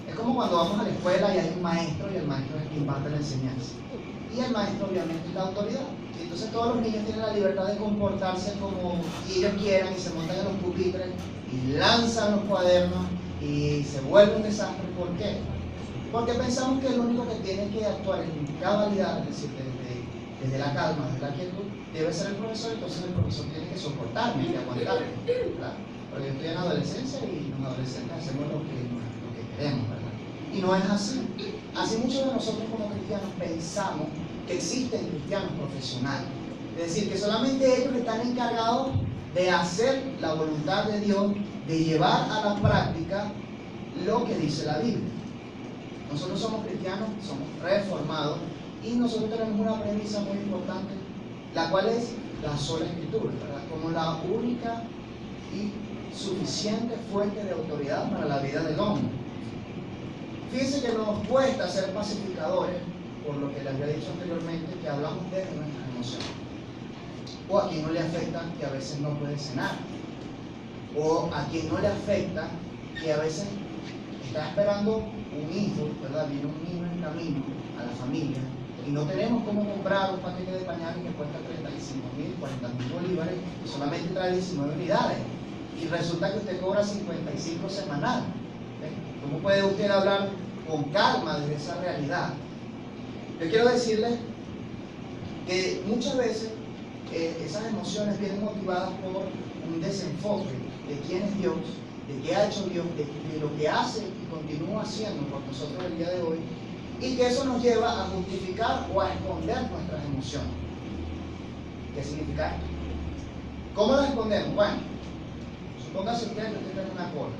es como cuando vamos a la escuela y hay un maestro, y el maestro es quien imparte la enseñanza. Y el maestro obviamente es la autoridad. Y entonces todos los niños tienen la libertad de comportarse como ellos quieran y se montan en los pupitres y lanzan los cuadernos y se vuelve un desastre. ¿Por qué? Porque pensamos que el único que tiene que actuar en cabalidad, es decir, desde la calma, desde la quietud, debe ser el profesor. Entonces el profesor tiene que soportarme y aguantarme, ¿verdad? Porque yo estoy en la adolescencia y los adolescentes hacemos lo que queremos, ¿verdad? Y no es así. Así muchos de nosotros como cristianos pensamos que existen cristianos profesionales. Es decir, que solamente ellos están encargados de hacer la voluntad de Dios, de llevar a la práctica lo que dice la Biblia. Nosotros somos cristianos, somos reformados y nosotros tenemos una premisa muy importante, la cual es la sola escritura, ¿verdad? Como la única y suficiente fuente de autoridad para la vida del hombre. Fíjense que nos cuesta ser pacificadores, por lo que les había dicho anteriormente, que hablamos de nuestras emociones. O a quien no le afecta que a veces no puede cenar. O a quien no le afecta que a veces está esperando un hijo, ¿verdad? Viene un niño en camino a la familia y no tenemos cómo comprar un paquete de pañales que cuesta 35.000, 40.000 bolívares y solamente trae 19 unidades. Y resulta que usted cobra 55 semanal. ¿Cómo puede usted hablar con calma de esa realidad? Yo quiero decirles que muchas veces esas emociones vienen motivadas por un desenfoque de quién es Dios, de qué ha hecho Dios, de lo que hace y continúa haciendo por nosotros el día de hoy, y que eso nos lleva a justificar o a esconder nuestras emociones. ¿Qué significa esto? ¿Cómo las escondemos? Bueno, supóngase usted que usted tiene una cola,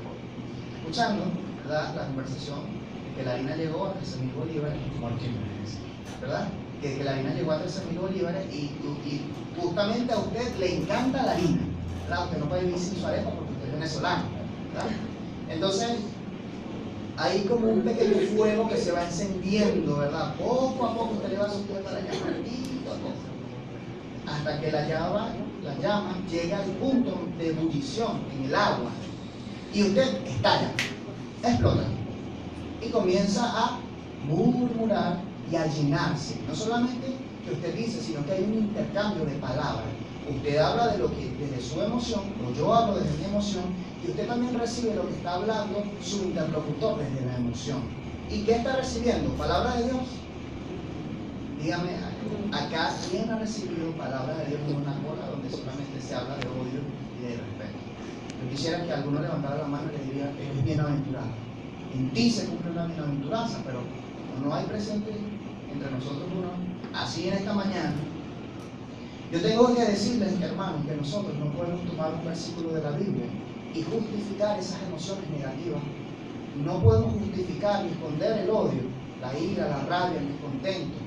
escuchando, ¿verdad?, la conversación de que la harina llegó a 13.000 bolívares, ¿verdad? Que la harina llegó a 13.000 bolívares y justamente a usted le encanta la harina, ¿verdad? Usted no puede vivir sin su arepa porque usted es venezolano, ¿verdad? Entonces, hay como un pequeño fuego que se va encendiendo, ¿verdad? Poco a poco usted le va a subir para allá, poquito a poco, hasta que la llama llega al punto de ebullición en el agua y usted estalla, explota y comienza a murmurar y a llenarse. No solamente que usted dice, sino que hay un intercambio de palabras. Usted habla de lo que desde su emoción, o yo hablo desde mi emoción, y usted también recibe lo que está hablando su interlocutor desde la emoción. ¿Y qué está recibiendo? ¿Palabra de Dios? Dígame, acá, ¿quién ha recibido palabras de Dios en una cola donde solamente se habla de odio y de respeto? Yo quisiera que alguno levantara la mano y le diría, eres bienaventurado. En ti se cumple una bienaventuranza, pero no hay presente entre nosotros uno. Así en esta mañana, yo tengo que decirles, hermanos, que nosotros no podemos tomar un versículo de la Biblia y justificar esas emociones negativas. No podemos justificar ni esconder el odio, la ira, la rabia, el descontento.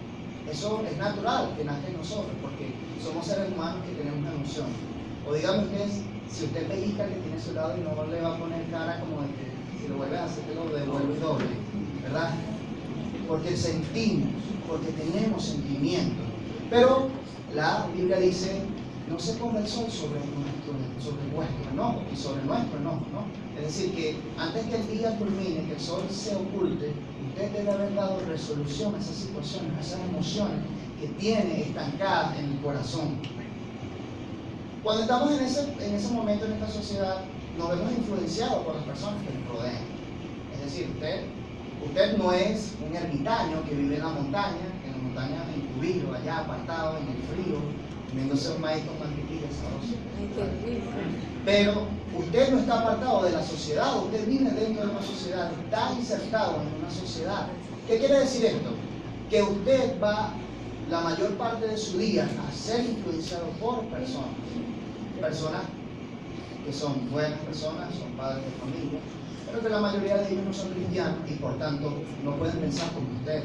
Eso es natural que nazca en nosotros, porque somos seres humanos que tenemos una emoción. O dígame ustedes, si usted pellizca que tiene a su lado y no le va a poner cara como de que si lo vuelve a hacer, te lo devuelve doble, ¿verdad? Porque sentimos, porque tenemos sentimientos. Pero la Biblia dice, no se ponga el sol sobre vuestro enojo y sobre nuestro enojo, ¿no? Es decir, que antes que el día culmine, que el sol se oculte, usted debe haber dado resolución a esas situaciones, a esas emociones que tiene estancadas en el corazón. Cuando estamos en ese momento en esta sociedad, nos vemos influenciados por las personas que nos rodean. Es decir, usted no es un ermitaño que vive en la montaña encubierto, allá apartado, en el frío, comiéndose un maíz con mantequilla sabroso. Pero usted no está apartado de la sociedad, usted vive dentro de una sociedad, está insertado en una sociedad. ¿Qué quiere decir esto? Que usted va la mayor parte de su día a ser influenciado por personas que son buenas personas, son padres de familia, pero que la mayoría de ellos no son cristianos y por tanto no pueden pensar como usted.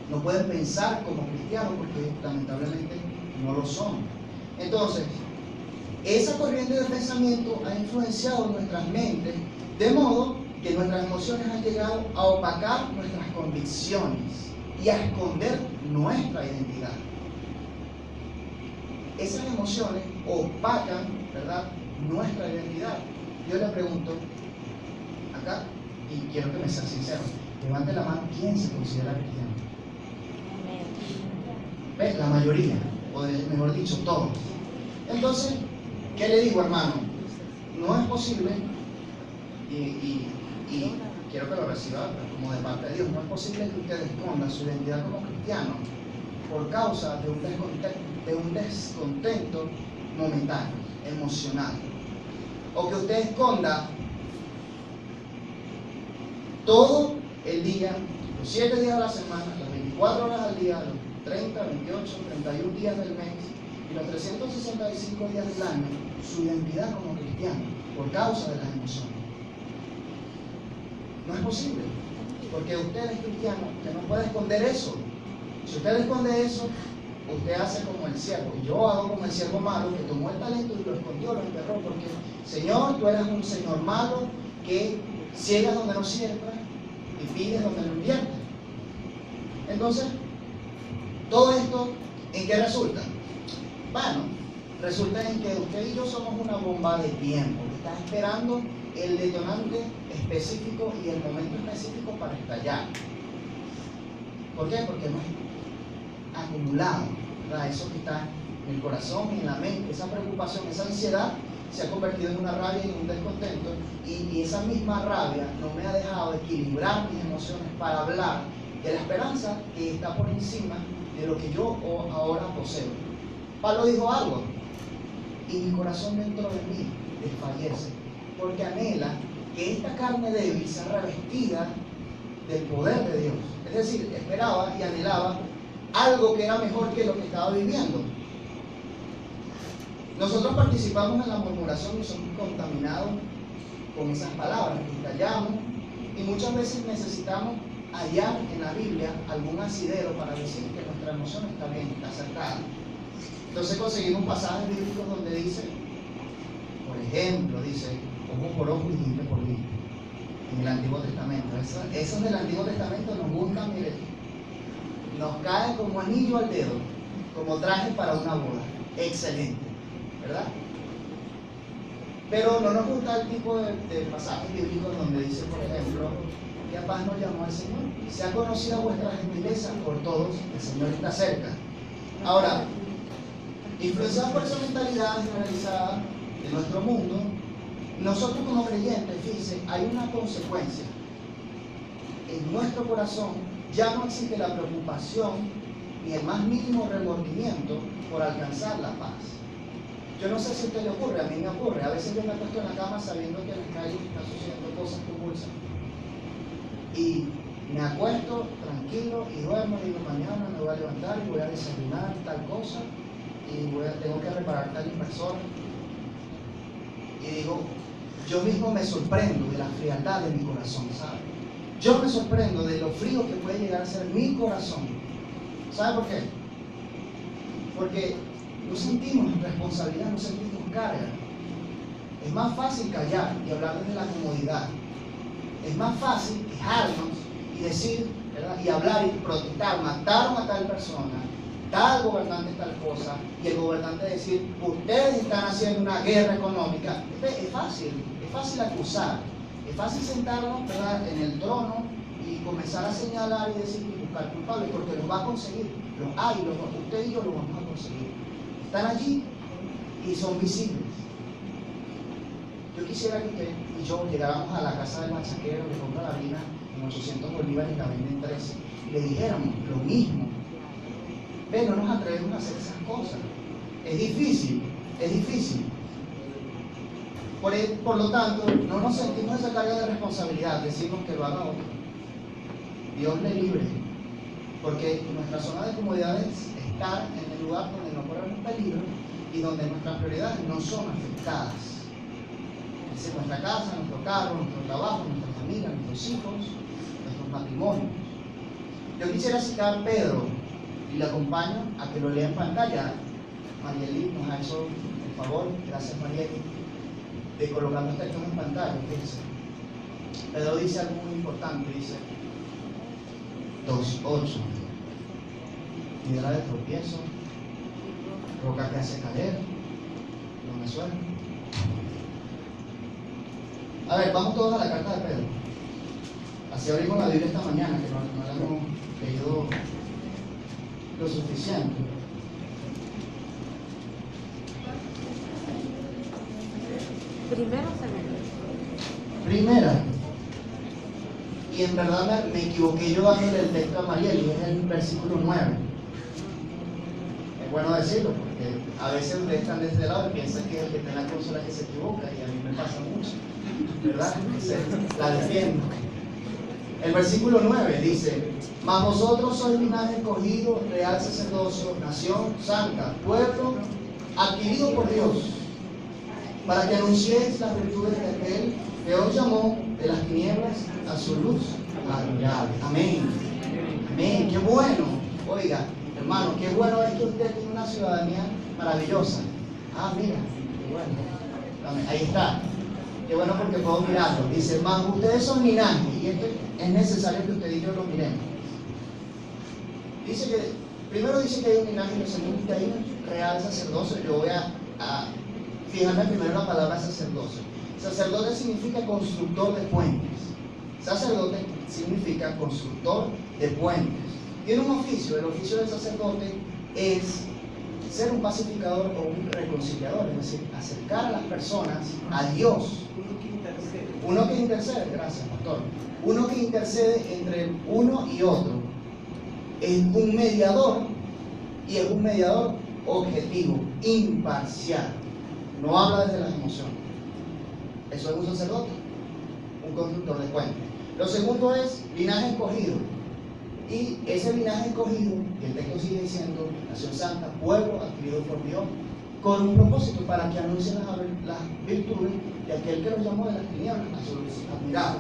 No pueden pensar como cristianos porque lamentablemente no lo son. Entonces, esa corriente de pensamiento ha influenciado nuestras mentes, de modo que nuestras emociones han llegado a opacar nuestras convicciones y a esconder nuestra identidad. Esas emociones opacan, ¿verdad?, nuestra identidad. Yo le pregunto acá, y quiero que me sea sincero, levante la mano, ¿quién se considera cristiano? ¿Ves? La mayoría, o mejor dicho, todos. Entonces, ¿qué le digo, hermano? No es posible, y quiero que lo reciba como de parte de Dios, no es posible que usted esconda su identidad como cristiano por causa de un descontento momentáneo, emocional. O que usted esconda todo el día, los 7 días a la semana, las 24 horas al día, los 30, 28, 31 días del mes y los 365 días del año, su identidad como cristiano por causa de las emociones. No es posible, porque usted es cristiano, usted no puede esconder eso. Si usted esconde eso, usted hace como el siervo. Y yo hago como el siervo malo que tomó el talento y lo escondió, lo enterró, porque Señor, tú eres un Señor malo que ciegas donde no siembra y pides donde no invierte. Entonces, todo esto, ¿en qué resulta? Bueno, resulta en que usted y yo somos una bomba de tiempo que está esperando el detonante específico y el momento específico para estallar. ¿Por qué? Porque hemos acumulado, ¿verdad? Eso que está en el corazón y en la mente, esa preocupación, esa ansiedad se ha convertido en una rabia y en un descontento, y esa misma rabia no me ha dejado equilibrar mis emociones para hablar de la esperanza que está por encima de lo que yo ahora poseo. Pablo dijo algo: y mi corazón dentro de mí desfallece, porque anhela que esta carne débil sea revestida del poder de Dios. Es decir, esperaba y anhelaba algo que era mejor que lo que estaba viviendo. Nosotros participamos en la murmuración y somos contaminados con esas palabras que estallamos, y muchas veces necesitamos hallar en la Biblia algún asidero para decir que nuestra emoción está bien, está acertada. Entonces conseguimos pasajes bíblicos donde dice, por ejemplo, dice, ojo por ojo y diente por diente, en el Antiguo Testamento. Esos del Antiguo Testamento nos buscan, mire, nos caen como anillo al dedo, como traje para una boda. Excelente, ¿verdad? Pero no nos gusta el tipo de pasajes bíblicos donde dice, por ejemplo, que a paz nos llamó el Señor. Sea conocida vuestra gentileza por todos, el Señor está cerca. Ahora, influenciados por esa mentalidad generalizada de nuestro mundo, nosotros como creyentes, fíjense, hay una consecuencia. En nuestro corazón ya no existe la preocupación ni el más mínimo remordimiento por alcanzar la paz. Yo no sé si a usted le ocurre, a mí me ocurre. A veces yo me acuesto en la cama sabiendo que en la calle están sucediendo cosas convulsas. Y me acuesto tranquilo y duermo, y digo, mañana me voy a levantar y voy a desayunar tal cosa, y tengo que reparar tal impresora. Y digo, yo mismo me sorprendo de la frialdad de mi corazón, ¿sabe? Yo me sorprendo de lo frío que puede llegar a ser mi corazón. ¿Sabe por qué? Porque no sentimos responsabilidad, no sentimos carga. Es más fácil callar y hablar desde la comodidad. Es más fácil quejarnos y decir, ¿verdad? Y hablar y protestar, mataron a tal persona, tal gobernante tal cosa, y el gobernante decir, ustedes están haciendo una guerra económica. Es fácil acusar, es fácil sentarnos, ¿verdad?, en el trono y comenzar a señalar y decir y buscar culpables, porque los va a conseguir, los hay, usted y yo los vamos a conseguir. Están allí y son visibles. Yo quisiera que usted y yo llegáramos a la casa del machaquero que compra la harina en 800 bolívares y la venden en 13, y le dijéramos lo mismo. Ve, no nos atrevemos a hacer esas cosas. Es difícil, es difícil. Por lo tanto, no nos sentimos esa carga de responsabilidad, decimos que lo haga otro. Dios le libre, porque nuestra zona de comodidad es estar en el lugar donde no corremos peligro y donde nuestras prioridades no son afectadas. Es decir, nuestra casa, nuestro carro, nuestro trabajo, nuestra familia, nuestros hijos, nuestros matrimonios. Yo quisiera citar a Pedro y le acompaño a que lo lea en pantalla. Marieli nos ha hecho el favor, gracias Marieli, de colocar los textos en pantalla. Fíjense. Pedro dice algo muy importante, dice 2:8, piedra de tropiezo, roca que hace caer, no me suena. A ver, vamos todos a la carta de Pedro. Así abrimos la Biblia esta mañana, que no la hemos leído lo suficiente. Primero o segundo. Primera. Y en verdad me equivoqué yo dándole el texto a Mariel, y es el versículo 9. Es bueno decirlo, porque a veces ustedes están de este lado y piensan que es el que está en la consola que se equivoca, y a mí me pasa mucho, ¿verdad? Entonces, la defiendo. El versículo 9 dice: mas vosotros sois linaje escogido, real sacerdocio, nación santa, pueblo adquirido por Dios, para que anunciéis las virtudes de aquel que os llamó de las tinieblas a su luz admirable. Amén. Amén. Qué bueno. Oiga, hermano, qué bueno es que usted tiene una ciudadanía maravillosa. Ah, mira, qué bueno. Amén. Ahí está. Qué bueno porque puedo mirarlo. Dice: mas ustedes son linaje, y esto es necesario que usted y yo lo miremos. Dice que, primero dice que hay un linaje, y lo segundo que hay un real sacerdocio. Yo voy a fijarme primero en la palabra sacerdocio. Sacerdote significa constructor de puentes. Sacerdote significa constructor de puentes. Tiene un oficio. El oficio del sacerdote es ser un pacificador o un reconciliador, es decir, acercar a las personas a Dios. Uno que intercede, gracias, pastor. Uno que intercede entre uno y otro. Es un mediador, y es un mediador objetivo, imparcial. No habla desde las emociones. Eso es un sacerdote, un constructor de puentes. Lo segundo es linaje escogido. Y ese linaje escogido, y el texto sigue diciendo, nación santa, pueblo adquirido por Dios, con un propósito, para que anuncien las virtudes de aquel que los llamó de las tinieblas a su luz admirable.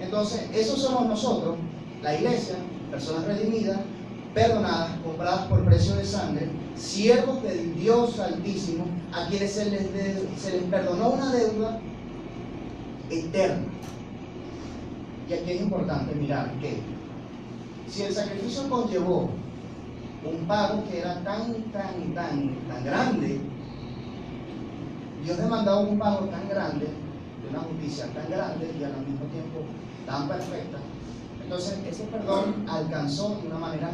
Entonces, esos somos nosotros, la iglesia, personas redimidas, perdonadas, compradas por precio de sangre, siervos del Dios Altísimo, a quienes se les perdonó una deuda eterna. Y aquí es importante mirar que si el sacrificio conllevó un pago que era tan grande, Dios demandaba un pago tan grande, de una justicia tan grande y al mismo tiempo tan perfecta. Entonces ese perdón alcanzó de una manera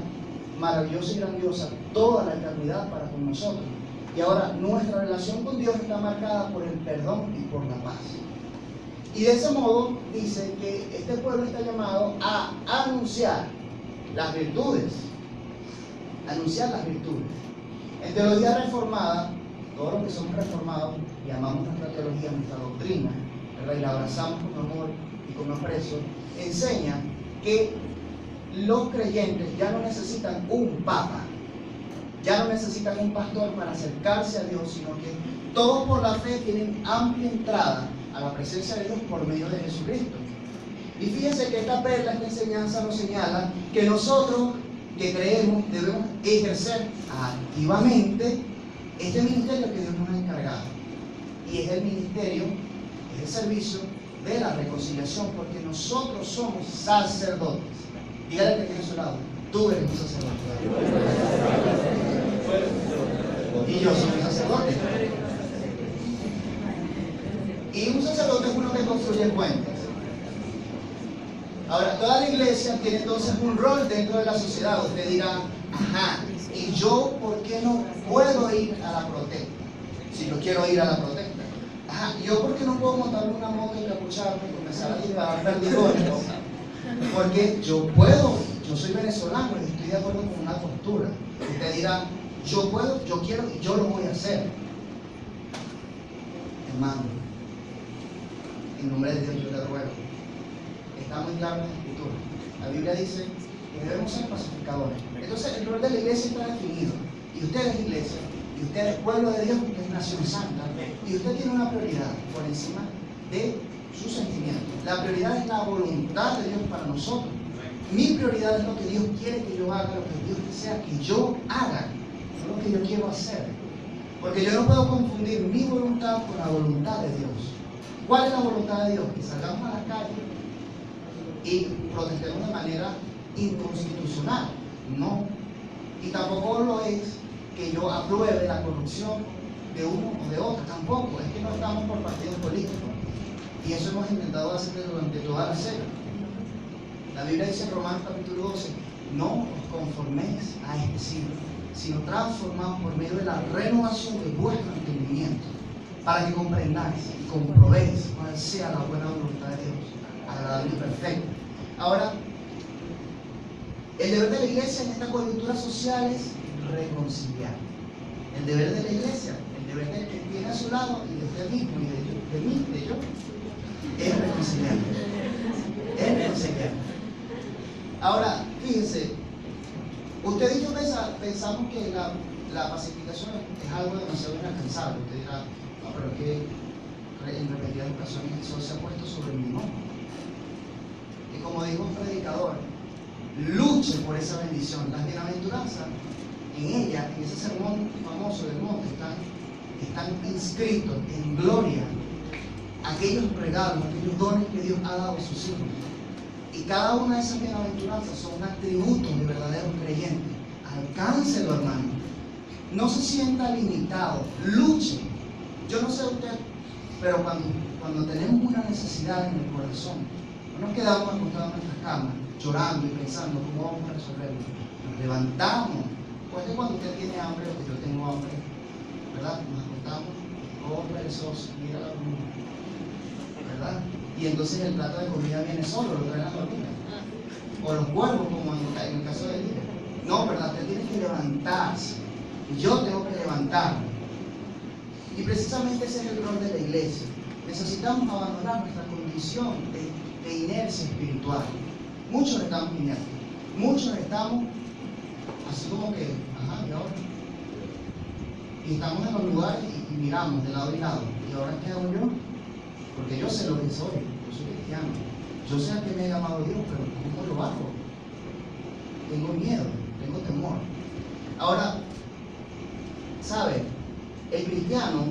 maravillosa y grandiosa toda la eternidad para con nosotros. Y ahora nuestra relación con Dios está marcada por el perdón y por la paz. Y de ese modo dice que este pueblo está llamado a anunciar las virtudes. Anunciar las virtudes. En teología reformada, todos los que somos reformados y amamos nuestra teología, nuestra doctrina, ¿verdad? Y la abrazamos con amor y con aprecio, enseña que los creyentes ya no necesitan un papa, ya no necesitan un pastor para acercarse a Dios, sino que todos por la fe tienen amplia entrada a la presencia de Dios por medio de Jesucristo. Y fíjense que esta perla, esta enseñanza nos señala que nosotros que creemos debemos ejercer activamente este ministerio que Dios nos ha encargado. Y es el ministerio, es el servicio de la reconciliación, porque nosotros somos sacerdotes. Dígale que tiene a su lado: tú eres un sacerdote. Y yo soy un sacerdote. Y un sacerdote es uno que construye puentes. Ahora, toda la iglesia tiene entonces un rol dentro de la sociedad. Usted dirá: ajá, ¿y yo por qué no puedo ir a la protesta? Si yo quiero ir a la protesta. Ajá, ¿yo por qué no puedo montarme una moto y capucharme y comenzar a disparar perdigones? Porque yo puedo, yo soy venezolano y estoy de acuerdo con una postura. Usted dirá: yo puedo, yo quiero y yo lo voy a hacer. Hermano, en nombre de Dios yo le ruego, está muy claro en la Escritura. La Biblia dice que debemos ser pacificadores. Entonces el rol de la iglesia está definido. Y usted es iglesia, y usted es pueblo de Dios, porque es nación santa. Y usted tiene una prioridad por encima de sus sentimientos. La prioridad es la voluntad de Dios para nosotros. Mi prioridad es lo que Dios quiere que yo haga, lo que Dios desea que yo haga, no lo que yo quiero hacer. Porque yo no puedo confundir mi voluntad con la voluntad de Dios. ¿Cuál es la voluntad de Dios? Que salgamos a la calle y protestemos de manera inconstitucional. No. Y tampoco lo es que yo apruebe la corrupción de uno o de otro. Tampoco. Es que no estamos por partidos políticos. Y eso hemos intentado hacer durante toda la serie. La Biblia dice en Romanos capítulo 12 no os conforméis a este siglo, sino transformaos por medio de la renovación de vuestro entendimiento, para que comprendáis y comprobéis cuál sea la buena voluntad de Dios, agradable y perfecta. Ahora, el deber de la iglesia en esta coyuntura social es reconciliar. El deber de la iglesia, el deber del que tiene a su lado y de usted mismo y de mí, de yo, es reconciliar. Es reconciliar. Ahora, fíjense, usted y yo pensamos que la pacificación es algo demasiado inalcanzable. Usted dirá, no, pero es que en repetidas ocasiones el sol se ha puesto sobre mi hombro. Y como dijo un predicador, luche por esa bendición. Las bienaventuranzas, en ella, en ese sermón famoso del monte, están inscritos en gloria aquellos regalos, aquellos dones que Dios ha dado a sus hijos. Y cada una de esas bienaventuranzas son atributos de verdaderos creyentes. Alcáncelo, hermano. No se sienta limitado. Luche. Yo no sé usted, pero cuando tenemos una necesidad en el corazón, no nos quedamos acostados en nuestras camas, llorando y pensando cómo vamos a resolverlo. Nos levantamos. Pues que cuando usted tiene hambre, o yo tengo hambre, ¿verdad? Nos acostamos, oh perezoso, mira la comida, ¿verdad? Y entonces el plato de comida viene solo, lo traen las hormigas. O los cuervos, como en el caso de Elías. No, ¿verdad? Usted tiene que levantarse. Y yo tengo que levantarme. Y precisamente ese es el rol de la iglesia. Necesitamos abandonar nuestra condición de inercia espiritual. Muchos estamos inertes. Muchos estamos así como que, ajá, ¿y ahora? Y estamos en los lugares y miramos de lado y lado. ¿Y ahora qué hago yo? Porque yo sé lo que soy. Yo soy cristiano. Yo sé a qué me ha llamado Dios, pero ¿cómo lo hago? Tengo miedo, tengo temor. Ahora, ¿sabe? El cristiano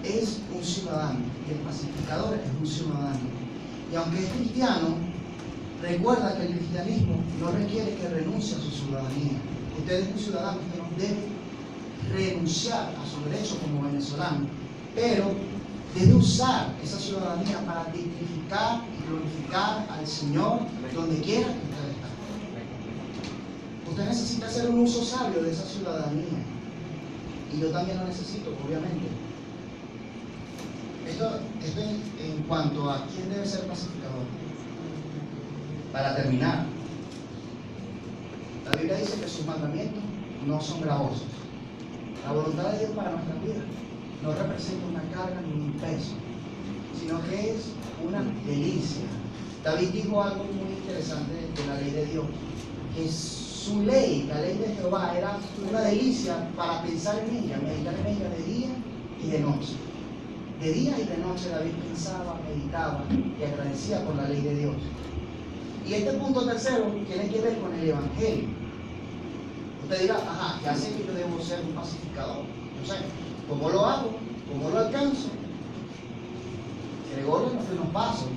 es un ciudadano y el pacificador es un ciudadano. Y aunque es cristiano, recuerda que el cristianismo no requiere que renuncie a su ciudadanía. Usted es un ciudadano, usted no debe renunciar a su derecho como venezolano, pero debe usar esa ciudadanía para dignificar y glorificar al Señor donde quiera que usted está. Usted necesita hacer un uso sabio de esa ciudadanía. Y yo también lo necesito, obviamente. Esto en cuanto a quién debe ser pacificador. Para terminar, la Biblia dice que sus mandamientos no son gravosos. La voluntad de Dios para nuestra vida no representa una carga ni un peso, sino que es una delicia. David dijo algo muy interesante de la ley de Dios, que su ley, la ley de Jehová, era una delicia para pensar en ella, meditar en ella de día y de noche. De día y de noche David pensaba, meditaba y agradecía por la ley de Dios. Y este punto tercero tiene que ver con el Evangelio. Usted dirá, ajá, ya sé que yo debo ser un pacificador. Yo sé, ¿cómo lo hago? ¿Cómo lo alcanzo? Gregorio nos dio unos pasos.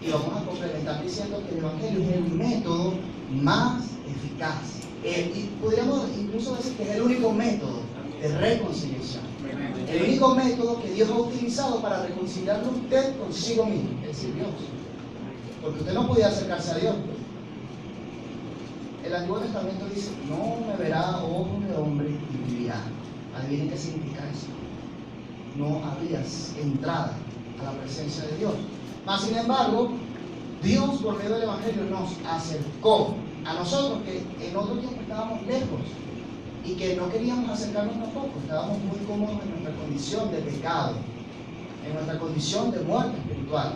Y vamos a complementar diciendo que el Evangelio es el método más eficaz. Y podríamos incluso decir que es el único método de reconciliación. El único método que Dios ha utilizado para reconciliarlo usted consigo mismo, es decir, Dios. Porque usted no podía acercarse a Dios. El Antiguo Testamento dice, no me verá ojo de hombre y vivirá. Adivinen qué significa eso. No había entrada a la presencia de Dios. Mas, sin embargo, Dios por medio del Evangelio nos acercó a nosotros que en otro tiempo estábamos lejos y que no queríamos acercarnos tampoco. Estábamos muy cómodos en nuestra condición de pecado, en nuestra condición de muerte espiritual.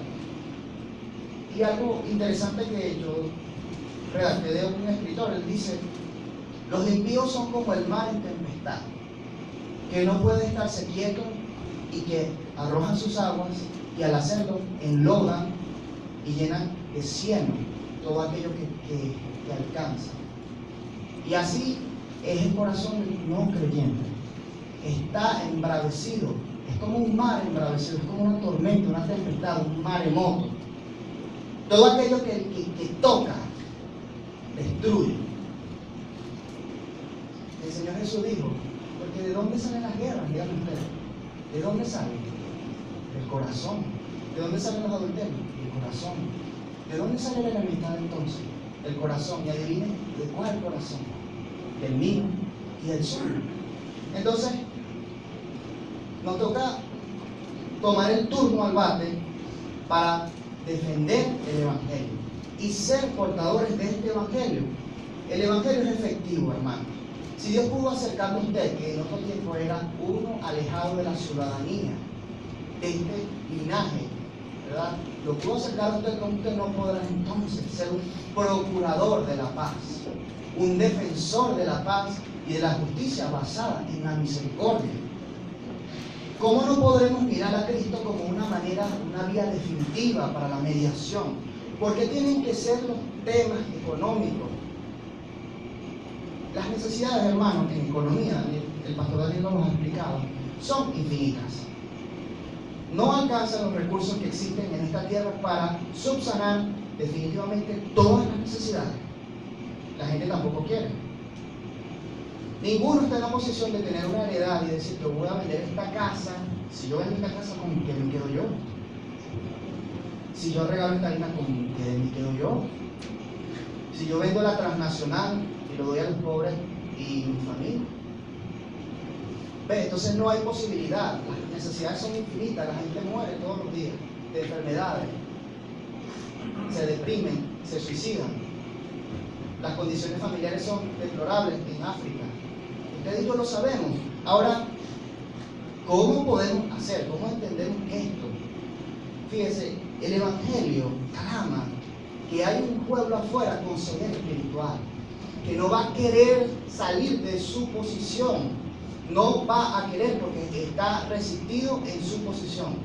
Y algo interesante que yo redacté de un escritor, él dice, los impíos son como el mar en tempestad, que no puede estarse quieto y que arrojan sus aguas y al hacerlo enlodan y llenan de cieno todo aquello que alcanza. Y así es el corazón del no creyente. Está embravecido, es como un mar embravecido, es como una tormenta, una tempestad, un maremoto. Todo aquello que toca, destruye. El Señor Jesús dijo, porque ¿de dónde salen las guerras? Díganme ustedes. ¿De dónde salen? Del corazón. ¿De dónde salen los adulterios? Del corazón. ¿De dónde sale la enemistad entonces? Del corazón. Y adivinen, ¿de cuál corazón? Del mío y del suyo. Entonces, nos toca tomar el turno al bate para defender el Evangelio y ser portadores de este Evangelio. El Evangelio es efectivo, hermano. Si Dios pudo acercarlo a usted, que en otro tiempo era uno alejado de la ciudadanía, de este linaje, ¿verdad? Lo pudo acercar a usted, como usted no podrá entonces ser un procurador de la paz, un defensor de la paz y de la justicia basada en la misericordia. ¿Cómo no podremos mirar a Cristo como una manera, una vía definitiva para la mediación? ¿Por qué tienen que ser los temas económicos? Las necesidades, hermanos, en economía, el pastor Daniel nos lo ha explicado, son infinitas. No alcanzan los recursos que existen en esta tierra para subsanar definitivamente todas las necesidades. La gente tampoco quiere. Ninguno está en la posición de tener una heredad y decir, yo voy a vender esta casa. Si yo vendo esta casa, ¿con qué me quedo yo? Si yo regalo esta harina, ¿con qué me quedo yo? Si yo vendo la transnacional y lo doy a los pobres y mi familia. ¿Ve? Entonces no hay posibilidad. Las necesidades son infinitas. La gente muere todos los días de enfermedades. Se deprimen, se suicidan. Las condiciones familiares son deplorables en África. Ustedes y yo lo sabemos. Ahora, ¿cómo podemos hacer? ¿Cómo entendemos esto? Fíjese, el Evangelio clama que hay un pueblo afuera con ceguera espiritual, que no va a querer salir de su posición, no va a querer porque está resistido en su posición,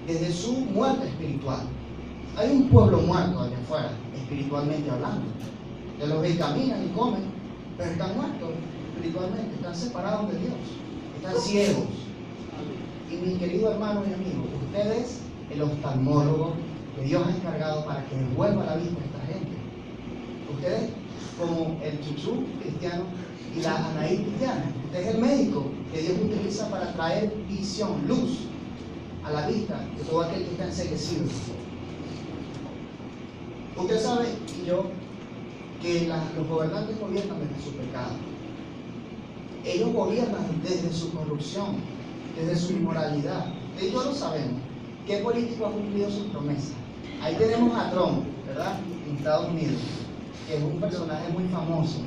desde su muerte espiritual. Hay un pueblo muerto allá afuera, espiritualmente hablando, de los que caminan y comen, pero están muertos espiritualmente, están separados de Dios, están ciegos. Y mis queridos hermanos y amigos, ustedes, el oftalmólogo que Dios ha encargado para que devuelva la vista a esta gente. Ustedes, como el chuchú cristiano y la anaí cristiana, usted es el médico que Dios utiliza para traer visión, luz a la vista de todo aquel que está enceguecido. Usted sabe, y yo, que los gobernantes gobiernan desde su pecado. Ellos gobiernan desde su corrupción, desde su inmoralidad. Y todos lo sabemos. ¿Qué político ha cumplido sus promesas? Ahí tenemos a Trump, ¿verdad? En Estados Unidos, que es un personaje muy famoso,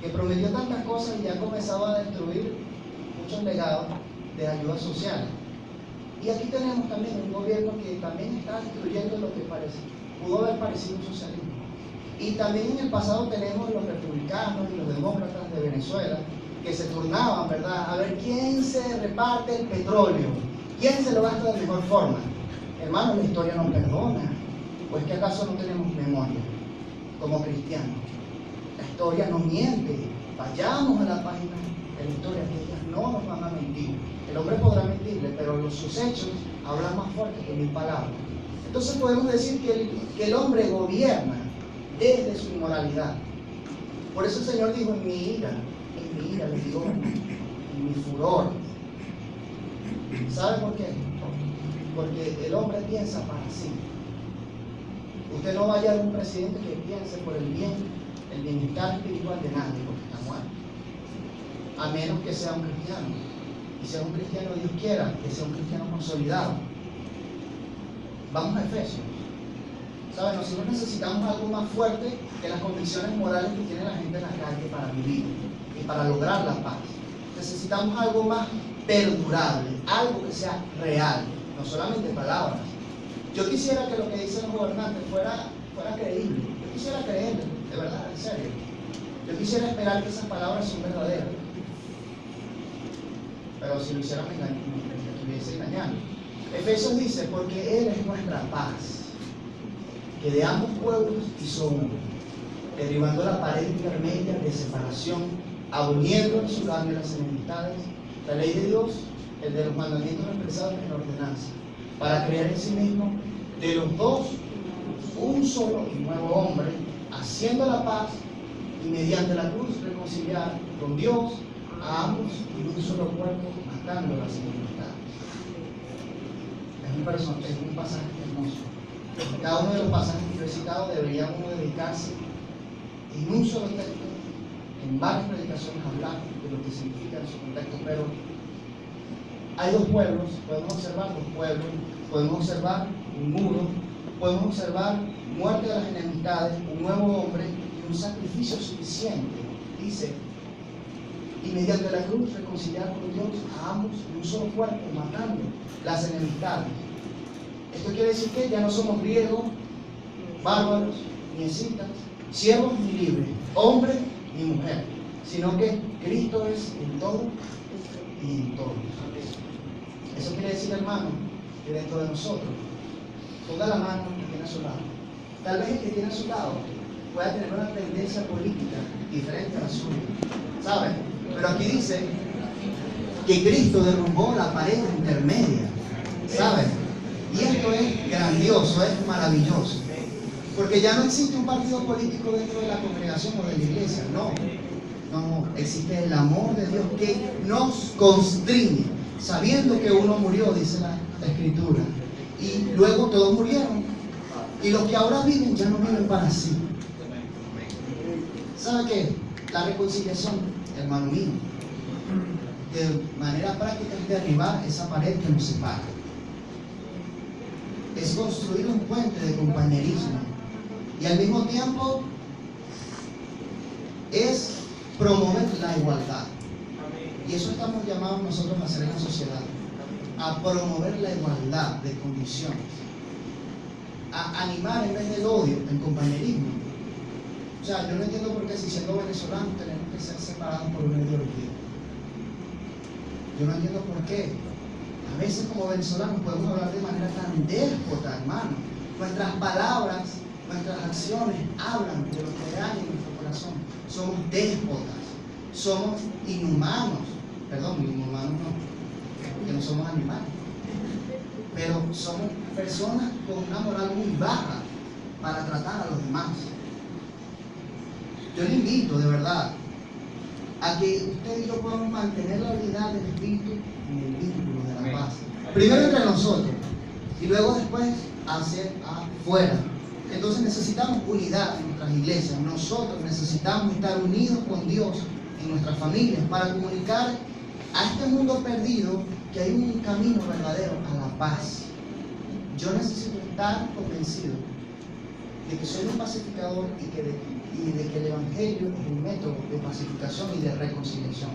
que prometió tantas cosas y ya ha comenzado a destruir muchos legados de ayuda social. Y aquí tenemos también un gobierno que también está destruyendo lo que pudo haber parecido un socialismo. Y también en el pasado tenemos los republicanos y los demócratas de Venezuela, que se turnaban, ¿verdad? A ver quién se reparte el petróleo, quién se lo gasta de mejor forma. Hermanos, la historia no perdona. ¿O es que acaso no tenemos memoria como cristianos? La historia no miente. Vayamos a la página de la historia, que ellas no nos van a mentir. El hombre podrá mentirle, pero sus hechos hablan más fuerte que 1000 palabras. Entonces podemos decir que el hombre gobierna desde su inmoralidad. Por eso el Señor dijo, en mi ira, les digo, en mi furor. ¿Sabe por qué? Porque el hombre piensa para sí. Usted no vaya a un presidente que piense por el bienestar espiritual de nadie, porque está muerto. A menos que sea un cristiano. Y si es un cristiano, Dios quiera que sea un cristiano consolidado. Vamos a Efesios. ¿Saben? Nosotros necesitamos algo más fuerte que las convicciones morales que tiene la gente en la calle para vivir y para lograr la paz. Necesitamos algo más perdurable, algo que sea real, no solamente palabras. Yo quisiera que lo que dicen los gobernantes fuera creíble. Yo quisiera creerlo, de verdad, en serio. Yo quisiera esperar que esas palabras son verdaderas. Pero si lo hicieran, me estuviese engañando. Efesios dice, porque Él es nuestra paz, que de ambos pueblos hizo uno, derribando la pared intermedia de separación, aboliendo en su cambio las enemistades, la ley de Dios, el de los mandamientos expresados en la ordenanza, para crear en sí mismo de los dos un solo y nuevo hombre, haciendo la paz y mediante la cruz reconciliar con Dios a ambos en un solo cuerpo, matando las enemistades. Es un pasaje hermoso. cada uno de los pasajes que yo he citado debería uno dedicarse en un solo texto, en varias predicaciones, a hablar de lo que significa en su contexto. Pero hay dos pueblos, podemos observar dos pueblos, podemos observar un muro, podemos observar muerte de las enemistades, un nuevo hombre y un sacrificio suficiente. Dice, y mediante la cruz reconciliar con Dios a ambos en un solo cuerpo, matando las enemistades. Esto quiere decir que ya no somos griegos, bárbaros, ni escitas, siervos ni libres, hombre ni mujer, sino que Cristo es en todo y en todos. Eso quiere decir, hermano, que dentro de nosotros, ponga la mano que tiene a su lado. Tal vez el que tiene a su lado pueda tener una tendencia política diferente a la suya, ¿sabe? Pero aquí dice que Cristo derrumbó la pared intermedia, ¿sabe? Y esto es grandioso, es maravilloso. Porque ya no existe un partido político dentro de la congregación o de la iglesia, no. No, existe el amor de Dios que nos constriñe, sabiendo que uno murió, dice la Escritura, y luego todos murieron. Y los que ahora viven ya no viven para sí. ¿Sabe qué? La reconciliación, hermano mío, de manera práctica es derribar esa pared que nos separa. Es construir un puente de compañerismo. Y al mismo tiempo es promover la igualdad. Y eso estamos llamados nosotros a hacer en la sociedad, a promover la igualdad de condiciones, a animar en vez del odio, el compañerismo. O sea, yo no entiendo por qué si siendo venezolanos tenemos que ser separados por una ideología. Yo no entiendo por qué. A veces como venezolanos podemos hablar de manera tan déspota, hermano. Nuestras palabras, nuestras acciones hablan de lo que hay en nuestro corazón. Somos déspotas, somos inhumanos. Perdón, inhumanos no, porque no somos animales. Pero somos personas con una moral muy baja para tratar a los demás. Yo le invito, de verdad, a que usted y yo podamos mantener la unidad del espíritu en el vínculo de la paz. Primero entre nosotros y luego después hacia afuera. Entonces necesitamos unidad en nuestras iglesias. Nosotros necesitamos estar unidos con Dios en nuestras familias para comunicar a este mundo perdido que hay un camino verdadero a la paz. Yo necesito estar convencido de que soy un pacificador y de que el Evangelio es un método de pacificación y de reconciliación.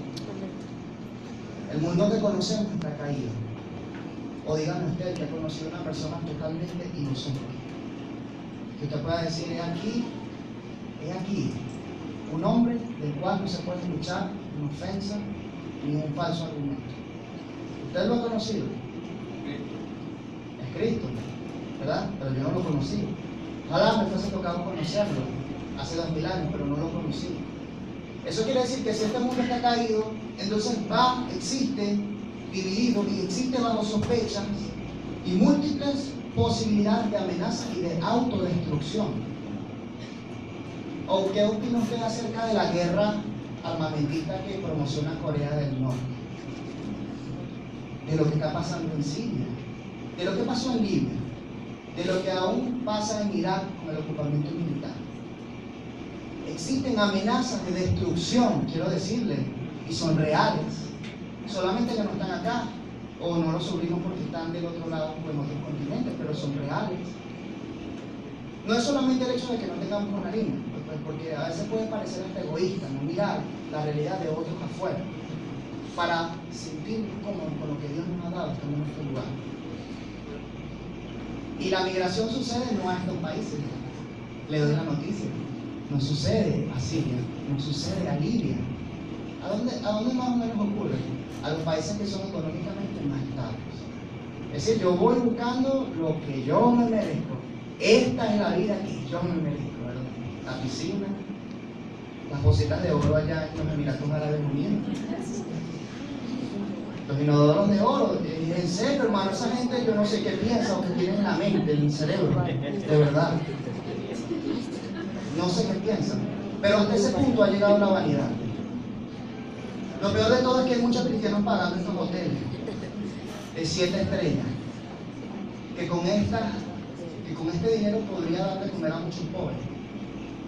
El mundo que conocemos está caído. O díganme usted que ha conocido a una persona totalmente inocente, que usted pueda decir, es aquí, un hombre del cual no se puede escuchar una ofensa ni un falso argumento. ¿Usted lo ha conocido? Es Cristo, ¿verdad? Pero yo no lo conocí. Ojalá me fuese tocado conocerlo hace 2000 años, pero no lo conocí. Eso quiere decir que si este mundo está caído, entonces existe dividido y existe bajo sospechas y múltiples posibilidades de amenazas y de autodestrucción. ¿O qué opina usted acerca de la guerra armamentista que promociona Corea del Norte? De lo que está pasando en Siria, de lo que pasó en Libia, de lo que aún pasa en Irak con el ocupamiento militar. Existen amenazas de destrucción, quiero decirle, y son reales. Solamente que no están acá, o no los sufrimos porque están del otro lado o en otros continentes, pero son reales. No es solamente el hecho de que no tengamos una línea, pues porque a veces puede parecer hasta egoísta, no mirar la realidad de otros afuera, para sentirnos cómodos con lo que Dios nos ha dado, estamos en nuestro lugar. Y la migración sucede no a estos países, le doy la noticia, no sucede a Siria, no sucede a Libia. ¿A dónde más o menos ocurre? A los países que son económicamente más estables. Es decir, yo voy buscando lo que yo me merezco. Esta es la vida que yo me merezco, ¿verdad? La piscina, las bolsitas de oro allá en los Emiratos Árabes Unidos, los inodoros de oro. En serio, hermano, esa gente yo no sé qué piensa o qué tiene en la mente, en el cerebro, de verdad. No sé qué piensan, pero hasta ese punto ha llegado la vanidad. Lo peor de todo es que hay muchos cristianos pagando estos hoteles de 7 estrellas, que con estas que con este dinero podría darle de comer a muchos pobres.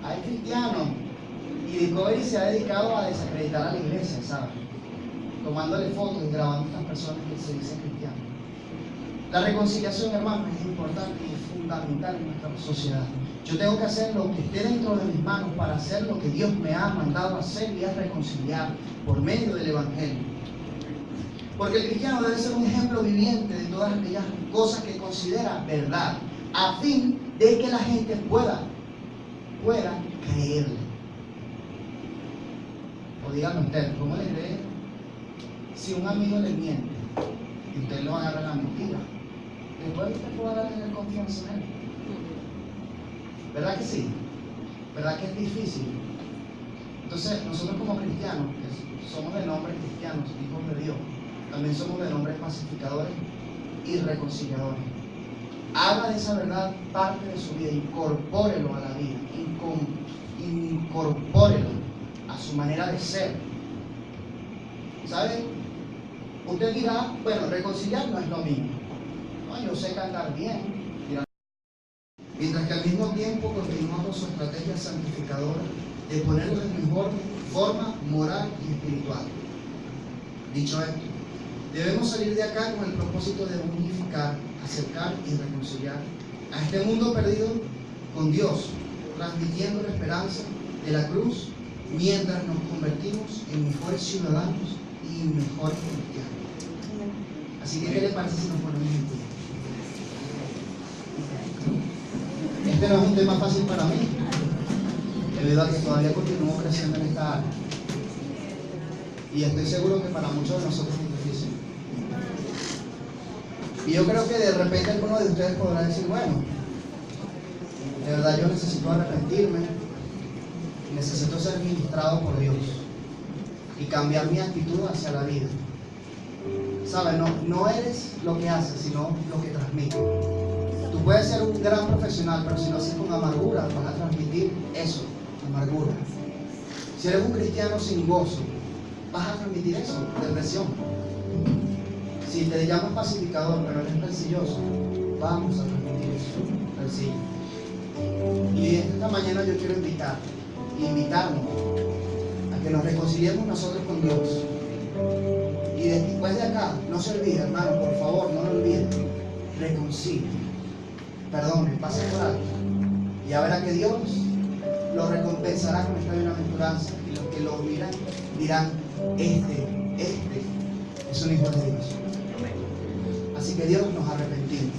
Hay cristianos, y Discovery se ha dedicado a desacreditar a la iglesia, ¿sabes? Tomándole fotos y grabando a estas personas que se dicen cristianos. La reconciliación, hermanos, es importante y es fundamental en nuestra sociedad. Yo tengo que hacer lo que esté dentro de mis manos para hacer lo que Dios me ha mandado a hacer, y es reconciliar por medio del Evangelio. Porque el cristiano debe ser un ejemplo viviente de todas aquellas cosas que considera verdad, a fin de que la gente pueda creerle. O díganme ustedes, ¿cómo le cree si un amigo le miente y usted lo agarra la mentira? Después usted podrá tener confianza en él. ¿Verdad que sí? ¿Verdad que es difícil? Entonces, nosotros como cristianos, que somos de nombre cristianos, hijos de Dios, también somos de nombre pacificadores y reconciliadores. Haga de esa verdad parte de su vida, incorpórelo a la vida, incorpórelo a su manera de ser. ¿Sabe? Usted dirá, bueno, reconciliar no es lo mismo. No, yo sé cantar bien. Mientras que al mismo tiempo continúa con su estrategia santificadora de ponerlo en mejor forma moral y espiritual. Dicho esto, debemos salir de acá con el propósito de unificar, acercar y reconciliar a este mundo perdido con Dios, transmitiendo la esperanza de la cruz mientras nos convertimos en mejores ciudadanos y mejores cristianos. Así que, ¿qué le parece si nos ponemos en pie? Este no es un tema fácil para mí, debido a que todavía continúo creciendo en esta área. Y estoy seguro que para muchos de nosotros es difícil. Y yo creo que de repente alguno de ustedes podrá decir, bueno, de verdad yo necesito arrepentirme, necesito ser ministrado por Dios y cambiar mi actitud hacia la vida. ¿Sabes? No eres lo que haces, sino lo que transmites. Tú puedes ser un gran profesional, pero si lo haces con amargura, vas a transmitir eso, amargura. Si eres un cristiano sin gozo, vas a transmitir eso, depresión. Si te llamas pacificador, pero eres rencilloso, vamos a transmitir eso, rencillo. Y esta mañana yo quiero invitarnos a que nos reconciliemos nosotros con Dios. Y después de acá, no se olvide, hermano, por favor, no lo olvide, reconcilie, perdone, pase por alto, y a ver a que Dios lo recompensará con esta bienaventuranza, y los que lo miran dirán, este es un hijo de Dios. Así que Dios, nos arrepentimos.